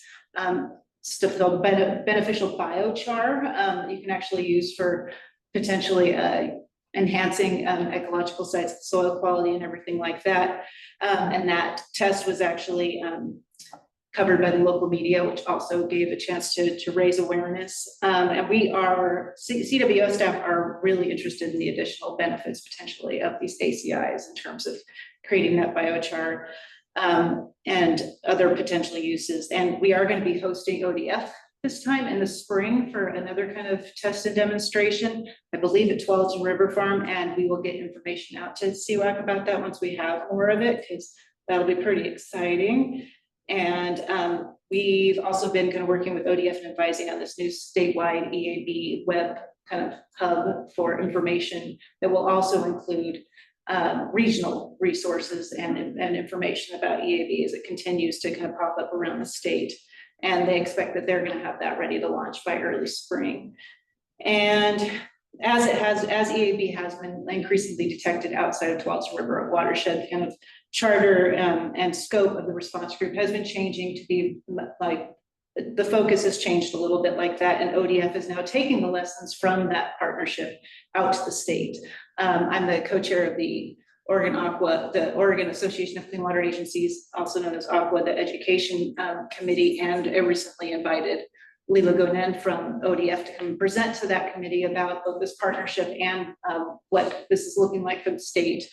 stuff called beneficial biochar you can actually use for potentially enhancing ecological sites, soil quality, and everything like that. And that test was actually covered by the local media, which also gave a chance to raise awareness. And CWO staff are really interested in the additional benefits potentially of these ACIs in terms of creating that biochar and other potential uses. And we are going to be hosting ODF this time in the spring for another kind of test and demonstration, I believe at Tualatin River Farm, and we will get information out to CWAC about that once we have more of it, because that'll be pretty exciting. And we've also been kind of working with ODF and advising on this new statewide EAB web kind of hub for information that will also include regional resources and information about EAB as it continues to kind of pop up around the state. And they expect that they're going to have that ready to launch by early spring. And as EAB has been increasingly detected outside of Tualatin River watershed, kind of charter and scope of the response group has been changing to be like, the focus has changed a little bit like that, and ODF is now taking the lessons from that partnership out to the state. I'm the co-chair of the Oregon Aqua, the Oregon Association of Clean Water Agencies, also known as Aqua, the education committee, and I recently invited Leela Gonen from ODF to come present to that committee about both this partnership and what this is looking like for the state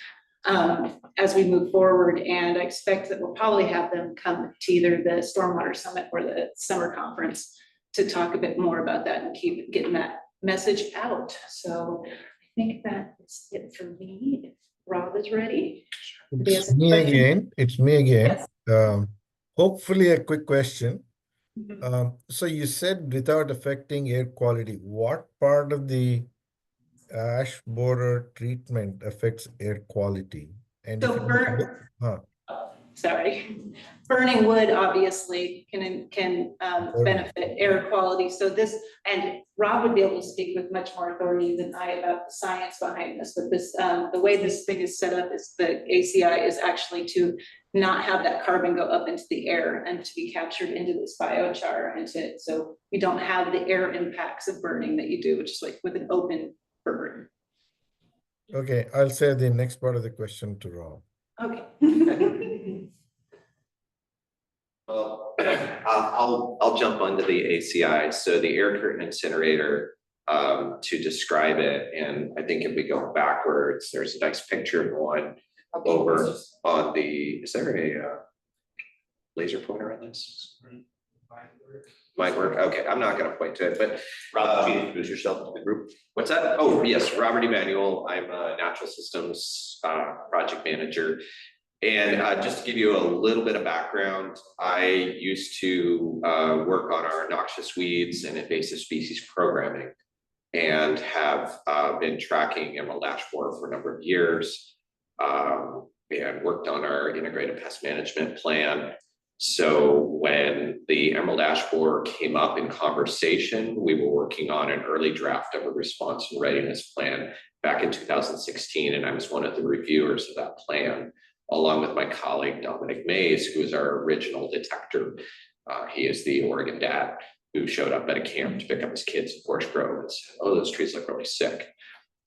as we move forward. And I expect that we'll probably have them come to either the Stormwater Summit or the summer conference to talk a bit more about that and keep getting that message out. So I think that is it for me. If Rob is ready. It's me again. It's me again. Yes. Hopefully a quick question. So you said without affecting air quality, what part of the ash borer treatment affects air quality? And So burning wood obviously can benefit air quality. So this, and Rob would be able to speak with much more authority than I about the science behind this, but this, the way this thing is set up is the ACI is actually to not have that carbon go up into the air and to be captured into this biochar, and so you don't have the air impacts of burning that you do, which is like with an open burn. Okay, I'll say the next part of the question to Rob. Okay. Well, I'll jump onto the ACI. So the air curtain incinerator, to describe it, and I think if we go backwards, there's a nice picture of one over on the, is there a laser pointer on this? Might work. Okay, I'm not going to point to it, but Rob, can you introduce yourself to the group? What's that? Oh, yes, Robert Emanuel. I'm a natural systems project manager. And just to give you a little bit of background, I used to work on our noxious weeds and invasive species programming, and have been tracking emerald ash borer for a number of years, and worked on our integrated pest management plan. So when the emerald ash borer came up in conversation, we were working on an early draft of a response and readiness plan back in 2016, and I was one of the reviewers of that plan, along with my colleague Dominic Mays, who is our original detector. He is the Oregon dad who showed up at a camp to pick up his kids in Forest Grove and said, "Oh, those trees look really sick."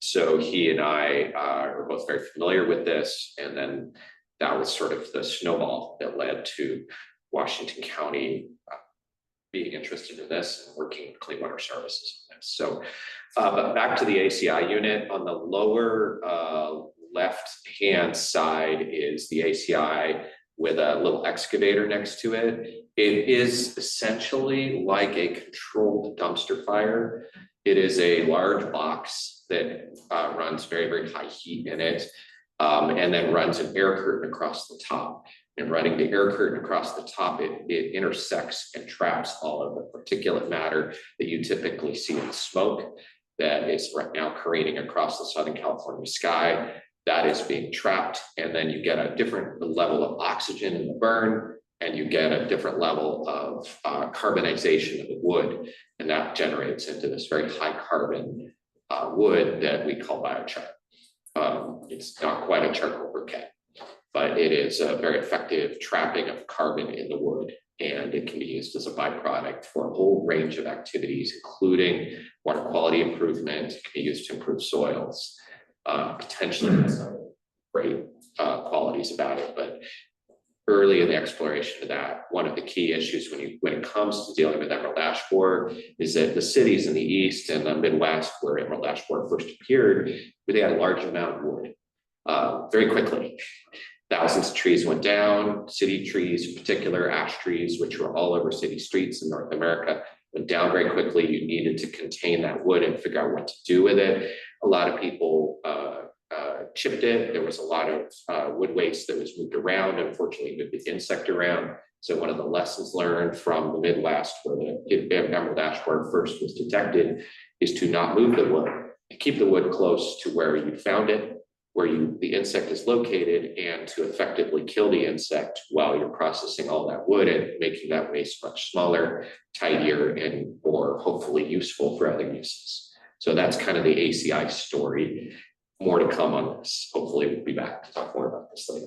So he and I are both very familiar with this, and then that was sort of the snowball that led to Washington County being interested in this and working with Clean Water Services on this. So, but back to the ACI unit, on the lower left-hand side is the ACI with a little excavator next to it. It is essentially like a controlled dumpster fire. It is a large box that runs very, very high heat in it, and then runs an air curtain across the top. And running the air curtain across the top, it intersects and traps all of the particulate matter that you typically see in smoke that is right now careening across the Southern California sky. That is being trapped, and then you get a different level of oxygen in the burn, and you get a different level of carbonization of the wood, and that generates into this very high carbon wood that we call biochar. It's not quite a charcoal briquette, but it is a very effective trapping of carbon in the wood, and it can be used as a byproduct for a whole range of activities, including water quality improvement. It can be used to improve soils. Potentially has some great qualities about it, but early in the exploration of that, one of the key issues when it comes to dealing with emerald ash borer is that the cities in the East and the Midwest where emerald ash borer first appeared, where they had a large amount of wood very quickly. Thousands of trees went down, city trees, in particular ash trees, which were all over city streets in North America, went down very quickly. You needed to contain that wood and figure out what to do with it. A lot of people chipped it. There was a lot of wood waste that was moved around, unfortunately moved the insect around. So one of the lessons learned from the Midwest where the emerald ash borer first was detected is to not move the wood, to keep the wood close to where you found it, where the insect is located, and to effectively kill the insect while you're processing all that wood and making that waste much smaller, tidier, and more hopefully useful for other uses. So that's kind of the ACI story. More to come on this. Hopefully we'll be back to talk more about this later.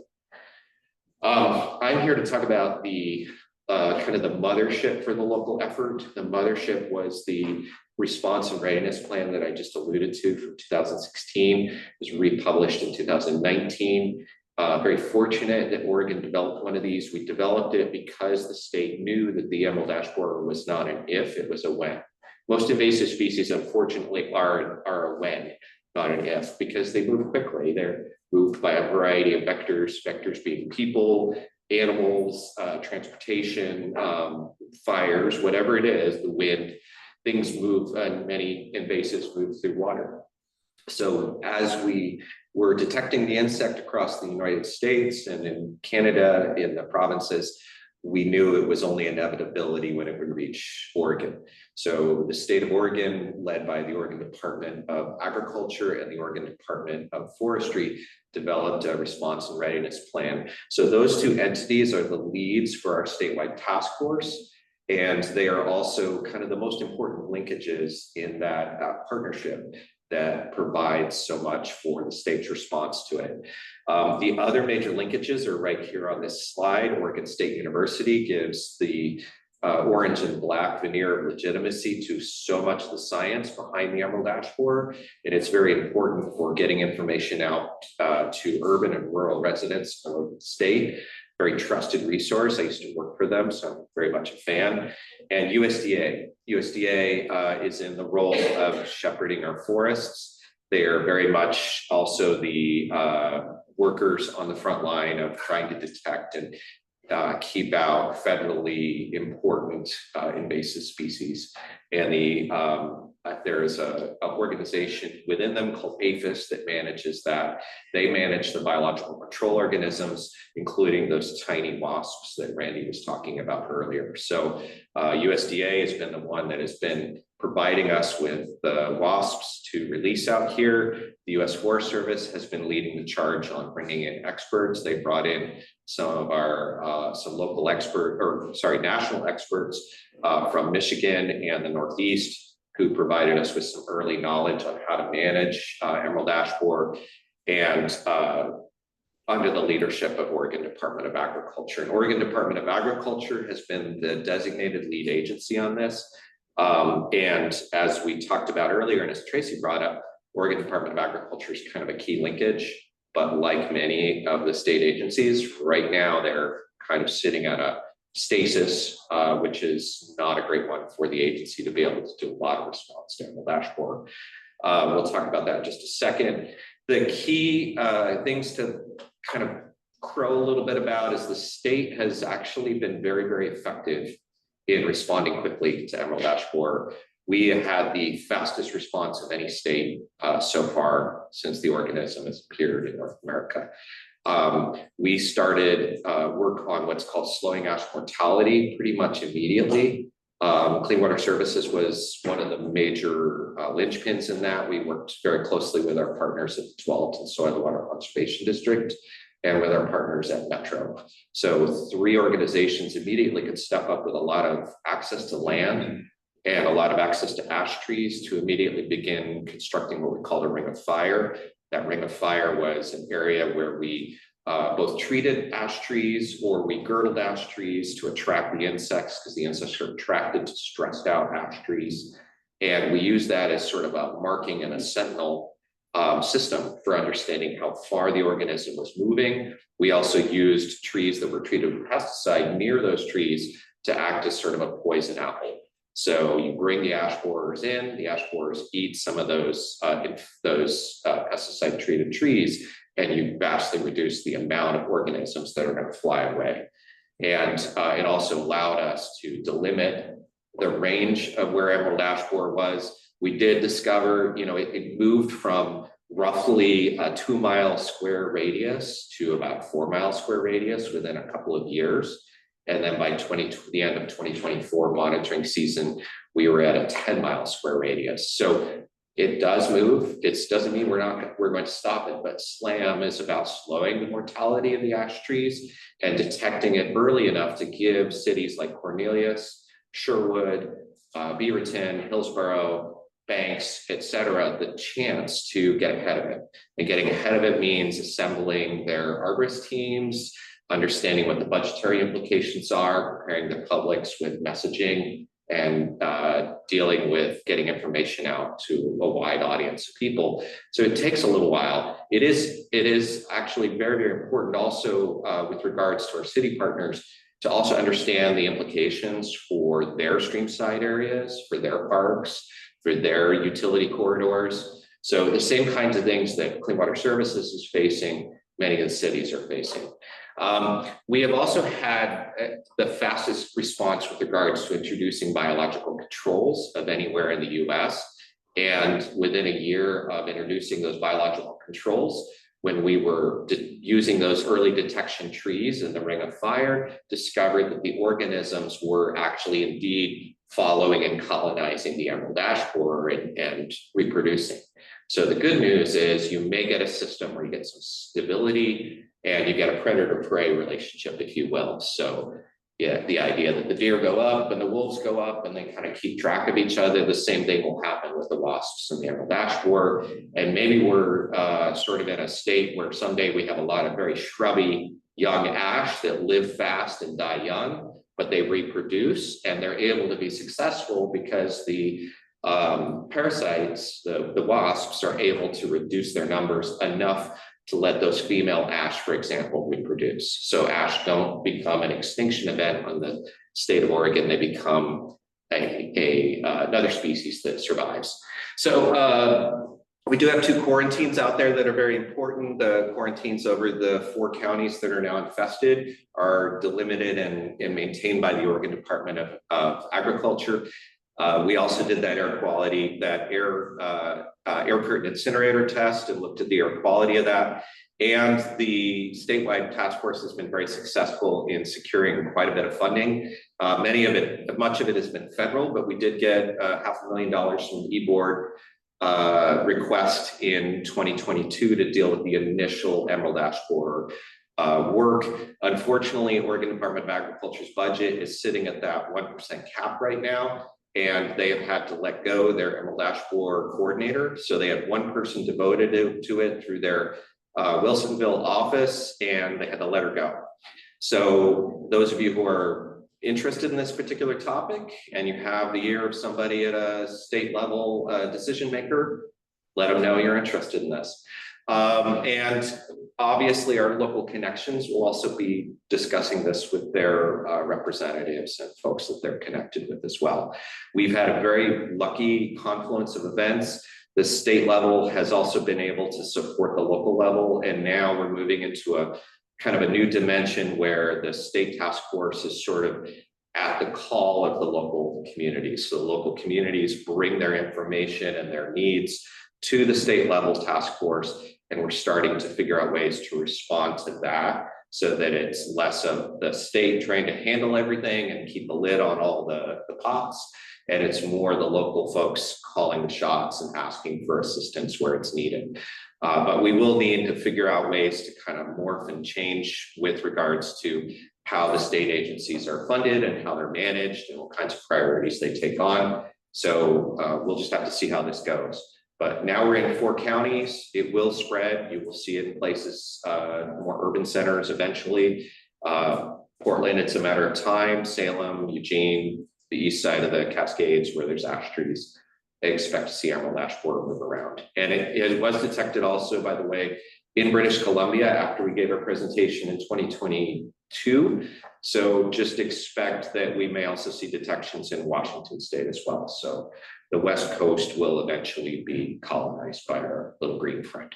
I'm here to talk about the kind of the mothership for the local effort. The mothership was the response and readiness plan that I just alluded to from 2016. It was republished in 2019. Very fortunate that Oregon developed one of these. We developed it because the state knew that the emerald ash borer was not an if, it was a when. Most invasive species, unfortunately, are a when, not an if, because they move quickly. They're moved by a variety of vectors being people, animals, transportation, fires, whatever it is, the wind, things move, and many invasives move through water. So as we were detecting the insect across the United States and in Canada, in the provinces, we knew it was only inevitability when it would reach Oregon. So the state of Oregon, led by the Oregon Department of Agriculture and the Oregon Department of Forestry, developed a response and readiness plan. So those two entities are the leads for our statewide task force, and they are also kind of the most important linkages in that partnership that provides so much for the state's response to it. The other major linkages are right here on this slide. Oregon State University gives the orange and black veneer of legitimacy to so much of the science behind the emerald ash borer, and it's very important for getting information out to urban and rural residents of the state. Very trusted resource. I used to work for them, so I'm very much a fan. And USDA is in the role of shepherding our forests. They are very much also the workers on the front line of trying to detect and keep out federally important invasive species. And there is an organization within them called APHIS that manages that. They manage the biological control organisms, including those tiny wasps that Randy was talking about earlier. So USDA has been the one that has been providing us with the wasps to release out here. The US Forest Service has been leading the charge on bringing in experts. They brought in some of our national experts from Michigan and the Northeast, who provided us with some early knowledge on how to manage emerald ash borer, and under the leadership of Oregon Department of Agriculture. And Oregon Department of Agriculture has been the designated lead agency on this. And as we talked about earlier, and as Tracy brought up, Oregon Department of Agriculture is kind of a key linkage, but like many of the state agencies, right now they're kind of sitting at a stasis, which is not a great one for the agency to be able to do a lot of response to emerald ash borer. We'll talk about that in just a second. The key things to kind of crow a little bit about is the state has actually been very, very effective in responding quickly to emerald ash borer. We have had the fastest response of any state so far since the organism has appeared in North America. We started work on what's called slowing ash mortality pretty much immediately. Clean Water Services was one of the major linchpins in that. We worked very closely with our partners at the Tualatin Soil and Water Conservation District and with our partners at Metro. So 3 organizations immediately could step up with a lot of access to land and a lot of access to ash trees to immediately begin constructing what we call a ring of fire. That ring of fire was an area where we both treated ash trees, or we girdled ash trees to attract the insects, because the insects are attracted to stressed out ash trees. And we use that as sort of a marking and a sentinel system for understanding how far the organism was moving. We also used trees that were treated with pesticide near those trees to act as sort of a poison apple. So you bring the ash borers in, the ash borers eat some of those pesticide treated trees, and you vastly reduce the amount of organisms that are going to fly away. And it also allowed us to delimit the range of where emerald ash borer was. We did discover, it moved from roughly a 2-mile square radius to about 4-mile square radius within a couple of years. And then by the end of 2024 monitoring season, we were at a 10-mile square radius. So it does move. It doesn't mean we're going to stop it, but SLAM is about slowing the mortality of the ash trees and detecting it early enough to give cities like Cornelius, Sherwood, Beaverton, Hillsborough, banks, et cetera, the chance to get ahead of it. And getting ahead of it means assembling their arborist teams, understanding what the budgetary implications are, preparing the publics with messaging, and dealing with getting information out to a wide audience of people. So it takes a little while. It is actually very, very important also with regards to our city partners to also understand the implications for their streamside areas, for their parks, for their utility corridors. So the same kinds of things that Clean Water Services is facing, many of the cities are facing. We have also had the fastest response with regards to introducing biological controls of anywhere in the US. And within a year of introducing those biological controls, when we were using those early detection trees in the Ring of Fire, discovered that the organisms were actually indeed following and colonizing the emerald ash borer and reproducing. So the good news is you may get a system where you get some stability and you get a predator-prey relationship, if you will. So yeah, the idea that the deer go up and the wolves go up and they kind of keep track of each other, the same thing will happen with the wasps and the emerald ash borer. And maybe we're sort of in a state where someday we have a lot of very shrubby young ash that live fast and die young, but they reproduce and they're able to be successful because the parasites, the wasps, are able to reduce their numbers enough to let those female ash, for example, reproduce. So ash don't become an extinction event on the state of Oregon, they become another species that survives. So we do have 2 quarantines out there that are very important. The quarantines over the 4 counties that are now infested are delimited and maintained by the Oregon Department of Agriculture. We also did that air quality, that air curtain incinerator test and looked at the air quality of that. And the statewide task force has been very successful in securing quite a bit of funding. Much of it has been federal, but we did get $500,000 from the e-board request in 2022 to deal with the initial emerald ash borer work. Unfortunately, Oregon Department of Agriculture's budget is sitting at that 1% cap right now. And they have had to let go their emerald ash borer coordinator. So they had 1 person devoted to it through their Wilsonville office, and they had to let her go. So those of you who are interested in this particular topic and you have the ear of somebody at a state level decision maker, let them know you're interested in this. And obviously our local connections will also be discussing this with their representatives and folks that they're connected with as well. We've had a very lucky confluence of events. The state level has also been able to support the local level, and now we're moving into a kind of a new dimension where the state task force is sort of at the call of the local communities. So the local communities bring their information and their needs to the state level task force, and we're starting to figure out ways to respond to that so that it's less of the state trying to handle everything and keep a lid on all the pots, and it's more the local folks calling the shots and asking for assistance where it's needed. But we will need to figure out ways to kind of morph and change with regards to how the state agencies are funded and how they're managed and what kinds of priorities they take on. So we'll just have to see how this goes. But now we're in 4 counties. It will spread. You will see it in places, more urban centers eventually. Portland, it's a matter of time. Salem, Eugene, the east side of the Cascades where there's ash trees. They expect to see emerald ash borer move around. And it was detected also, by the way, in British Columbia after we gave our presentation in 2022. So just expect that we may also see detections in Washington state as well. So the West Coast will eventually be colonized by our little green friend.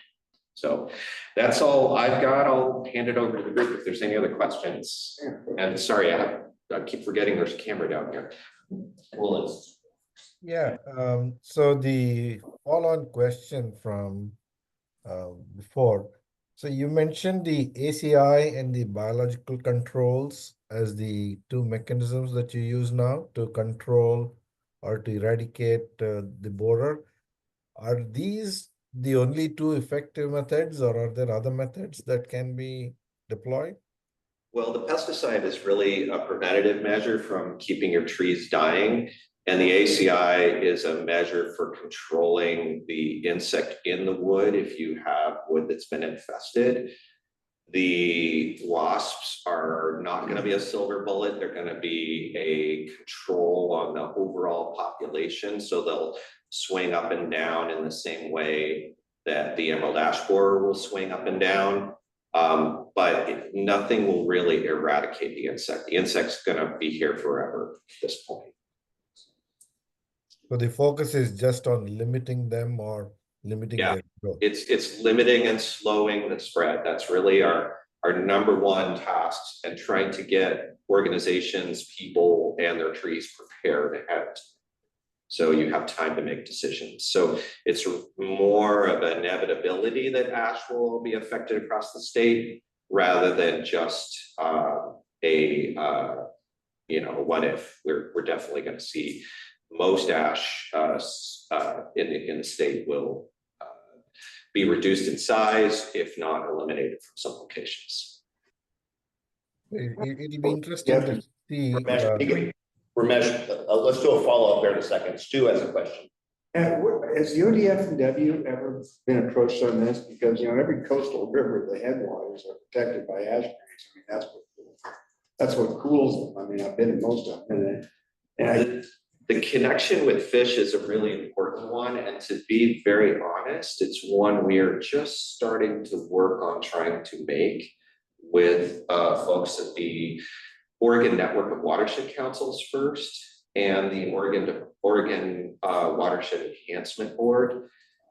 So that's all I've got. I'll hand it over to the group if there's any other questions. And sorry, I keep forgetting there's a camera down here. Well, yeah, so the follow-on question from before. So you mentioned the ACI and the biological controls as the 2 mechanisms that you use now to control or to eradicate the borer. Are these the only 2 effective methods, or are there other methods that can be deployed? Well, the pesticide is really a preventative measure from keeping your trees dying. And the ACI is a measure for controlling the insect in the wood if you have wood that's been infested. The wasps are not going to be a silver bullet. They're going to be a control on the overall population. So they'll swing up and down in the same way that the emerald ash borer will swing up and down. But nothing will really eradicate the insect. The insect's going to be here forever at this point. So the focus is just on limiting them or limiting their growth. It's limiting and slowing the spread. That's really our number one task, and trying to get organizations, people, and their trees prepared ahead. So you have time to make decisions. So it's more of an inevitability that ash will be affected across the state rather than just what if. We're definitely going to see most ash in the state will be reduced in size, if not eliminated from some locations. It'd be interesting to see. Ramesh, let's do a follow-up there in a second. Stu has a question. Has the ODF&W ever been approached on this? Because, every coastal river, the headwaters are protected by ash trees. I mean, that's what cools them. I mean, I've been in most of them. The connection with fish is a really important one, and to be very honest, it's one we are just starting to work on trying to make with folks at the Oregon Network of Watershed Councils first, and the Oregon Watershed Enhancement Board.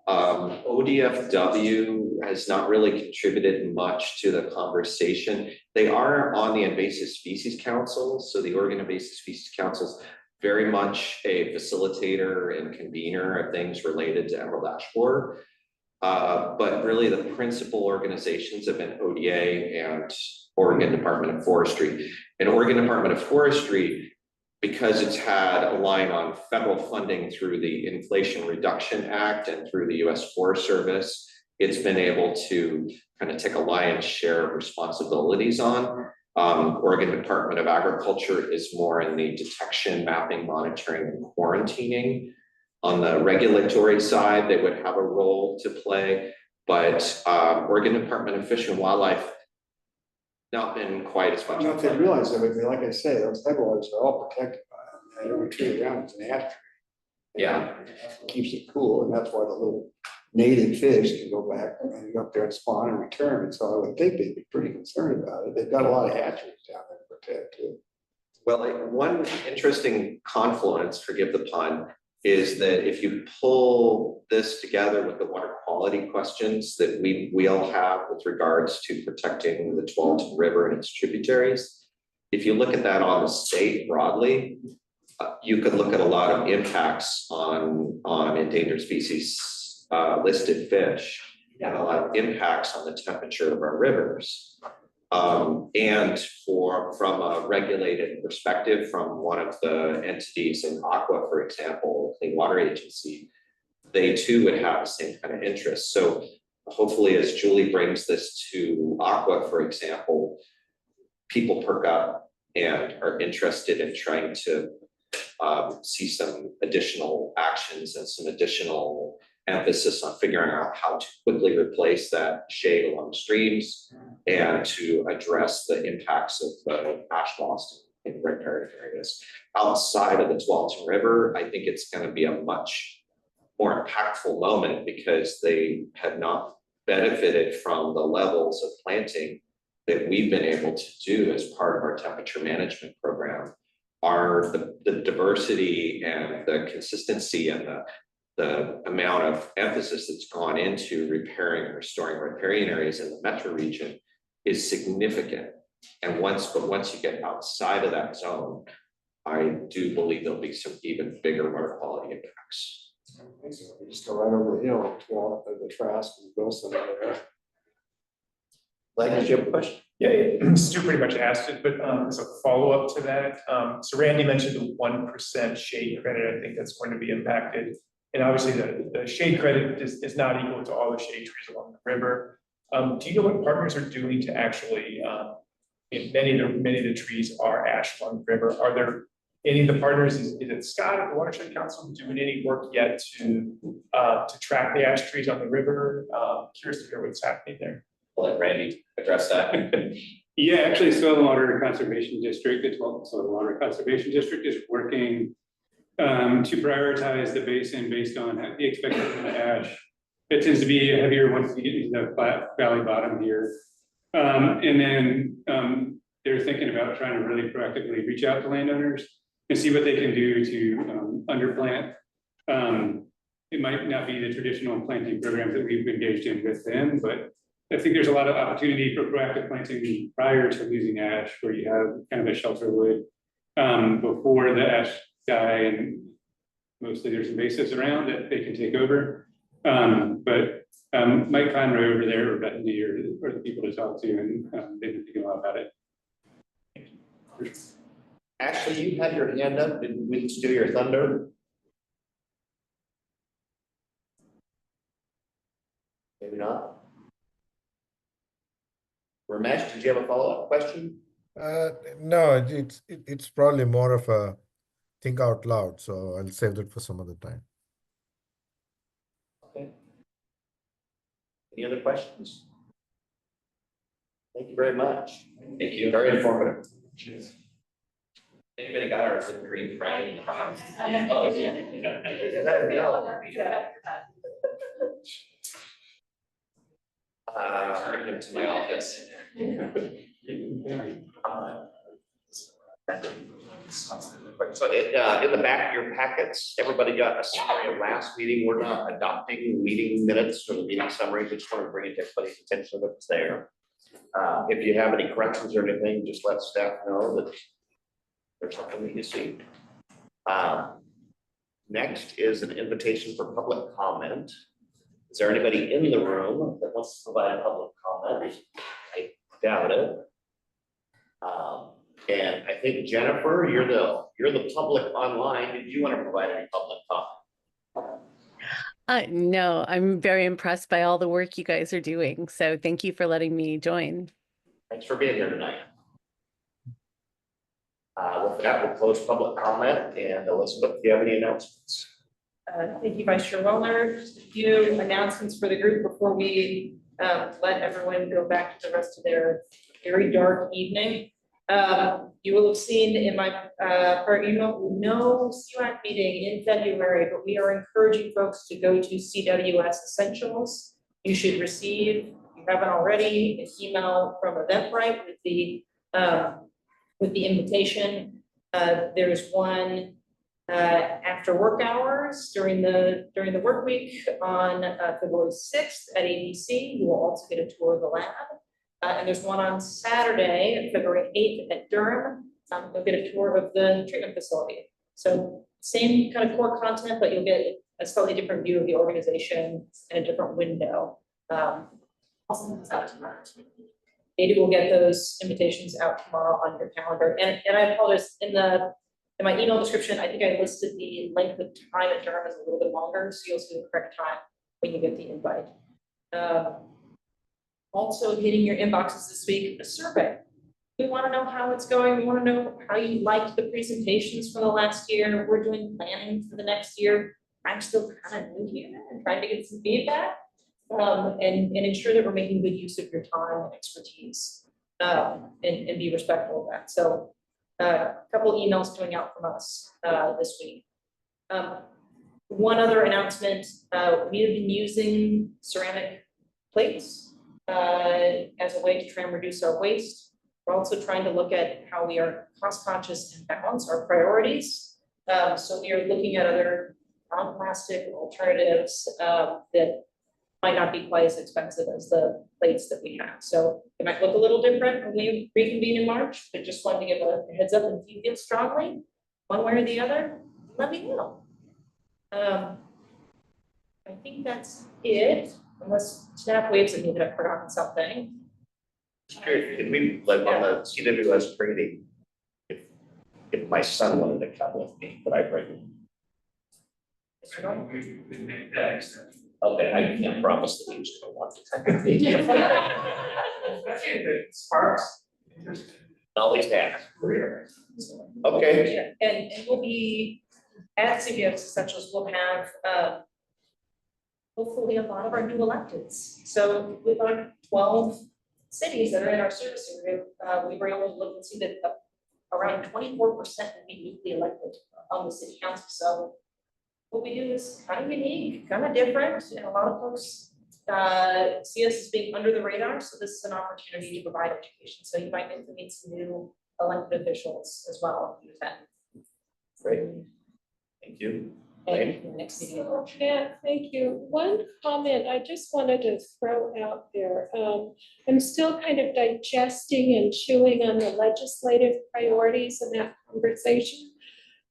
ODFW has not really contributed much to the conversation. They are on the Invasive Species Council, so the Oregon Invasive Species Council's very much a facilitator and convener of things related to emerald ash borer. But really the principal organizations have been ODA and Oregon Department of Forestry. And Oregon Department of Forestry, because it's had a line on federal funding through the Inflation Reduction Act and through the US Forest Service, it's been able to kind of take a lion's share of responsibilities on. Oregon Department of Agriculture is more in the detection, mapping, monitoring, and quarantining. On the regulatory side, they would have a role to play, but Oregon Department of Fish and Wildlife, not been quite as much. Not they realize that, like I say, those headwaters are all protected by them. Every tree around is an ash tree. Yeah. It keeps it cool, and that's why the little native fish can go back and go up there and spawn and return. And so I would think they'd be pretty concerned about it. They've got a lot of hatcheries down there to protect too. Well, one interesting confluence, forgive the pun, is that if you pull this together with the water quality questions that we all have with regards to protecting the Tualatin River and its tributaries, if you look at that on the state broadly, you could look at a lot of impacts on endangered species listed fish, and a lot of impacts on the temperature of our rivers. And from a regulated perspective, from one of the entities in Aqua, for example, Clean Water Agency, they too would have the same kind of interest. So hopefully, as Julie brings this to Aqua, for example, people perk up and are interested in trying to see some additional actions and some additional emphasis on figuring out how to quickly replace that shade along streams and to address the impacts of the ash loss in riparian areas. Outside of the Tualatin River, I think it's going to be a much more impactful moment because they have not benefited from the levels of planting that we've been able to do as part of our temperature management program. Are the diversity and the consistency and the amount of emphasis that's gone into repairing and restoring riparian areas in the metro region is significant. And once you get outside of that zone, I do believe there'll be some even bigger water quality impacts. We just go right over the hill to the Trask and Wilson over there. Like, did you have a question? Yeah, Stu pretty much asked it, but as a follow-up to that, so Randy mentioned the 1% shade credit. I think that's going to be impacted. And obviously the shade credit is not equal to all the shade trees along the river. Do you know what partners are doing to actually, many of the trees are ash along the river. Are there any of the partners, is it Scott at the Watershed Council doing any work yet to track the ash trees on the river? Curious to hear what's happening there. I'll let Randy address that. Yeah, actually, Soil and Water Conservation District, the 12th Soil and Water Conservation District is working to prioritize the basin based on the expected amount of ash. It tends to be heavier once you get into the flat valley bottom here. And then they're thinking about trying to really proactively reach out to landowners and see what they can do to underplant. It might not be the traditional planting programs that we've engaged in with them, but I think there's a lot of opportunity for proactive planting prior to losing ash, where you have kind of a shelter wood before the ash die, and mostly there's invasives around that they can take over. But Mike Conroy over there, or Bethany, are the people to talk to, and they've been thinking a lot about it. Ashley, you had your hand up. Did we steal your thunder? Maybe not. Ramesh, did you have a follow-up question? No, it's probably more of a think out loud, so I'll save that for some other time. Okay. Any other questions? Thank you very much. Thank you. Very informative. Cheers. Anybody got our zip green Friday? Bring him to my office. So in the back of your packets, everybody got a summary of last meeting. We're not adopting meeting minutes or the meeting summary. We just want to bring it to everybody's attention that it's there. If you have any corrections or anything, just let staff know that there's something that you see. Next is an invitation for public comment. Is there anybody in the room that wants to provide public comment? I doubt it. And I think Jennifer, you're the public online. Did you want to provide any public comment? No, I'm very impressed by all the work you guys are doing. So thank you for letting me join. Thanks for being here tonight. With that, we'll close public comment, and Elizabeth, do you have any announcements? Thank you, Vice Chair Wellner. Just a few announcements for the group before we let everyone go back to the rest of their very dark evening. You will have seen in my prior email, no CWAC meeting in February, but we are encouraging folks to go to CWS Essentials. You should receive, if you haven't already, an email from Eventbrite with the invitation. There's one after work hours during the work week on February 6th at ABC. You will also get a tour of the lab. And there's one on Saturday, February 8th at Durham. You'll get a tour of the treatment facility. So same kind of core content, but you'll get a slightly different view of the organization and a different window. Maybe we'll get those invitations out tomorrow on your calendar. And I apologize, in my email description, I think I listed the length of time at Durham as a little bit longer, so you'll see the correct time when you get the invite. Also hitting your inboxes this week, a survey. We want to know how it's going. We want to know how you liked the presentations for the last year. We're doing planning for the next year. I'm still kind of new here and trying to get some feedback and ensure that we're making good use of your time and expertise and be respectful of that. So a couple emails going out from us this week. One other announcement, we have been using ceramic plates as a way to try and reduce our waste. We're also trying to look at how we are cost conscious and balance our priorities. So we are looking at other non-plastic alternatives that might not be quite as expensive as the plates that we have. So it might look a little different when we reconvene in March, but just wanted to give a heads up. And if you feel strongly, one way or the other, let me know. I think that's it. Unless staff waves at me that I've forgotten something. Sure, can we, like on the CWS training, if my son wanted to come with me, could I bring him? Okay, I can't promise that he's gonna want to. Sparks. always has. Okay, Yeah, and we'll be, at CVS Essentials, we'll have, hopefully a lot of our new electeds. So with our 12 cities that are in our service area, we were able to look and see that around 24% will be newly elected on the city council. So what we do is kind of unique, kind of different, and a lot of folks see us as being under the radar. So this is an opportunity to provide education. So you might get to meet some new elected officials as well. great. Thank you. And next meeting. Yeah, thank you. One comment I just wanted to throw out there. I'm still kind of digesting and chewing on the legislative priorities in that conversation.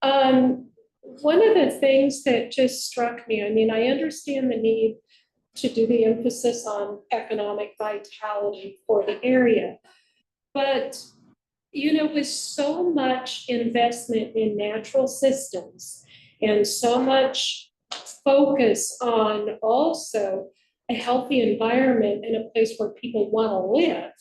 One of the things that just struck me, I mean, I understand the need to do the emphasis on economic vitality for the area, but you know, with so much investment in natural systems and so much focus on also a healthy environment and a place where people want to live.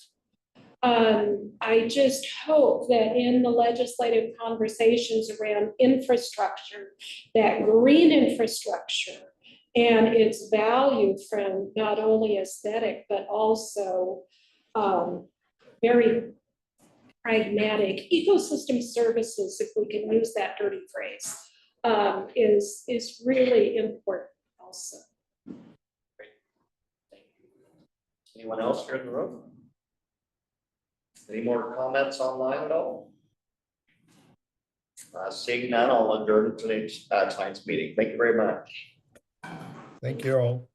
I just hope that in the legislative conversations around infrastructure, that green infrastructure and its value from not only aesthetic, but also very pragmatic ecosystem services, if we can use that dirty phrase, is really important also. Anyone else here in the room? Any more comments online at all? Seeing none, I'll adjourn tonight's meeting. Thank you very much. Thank you all.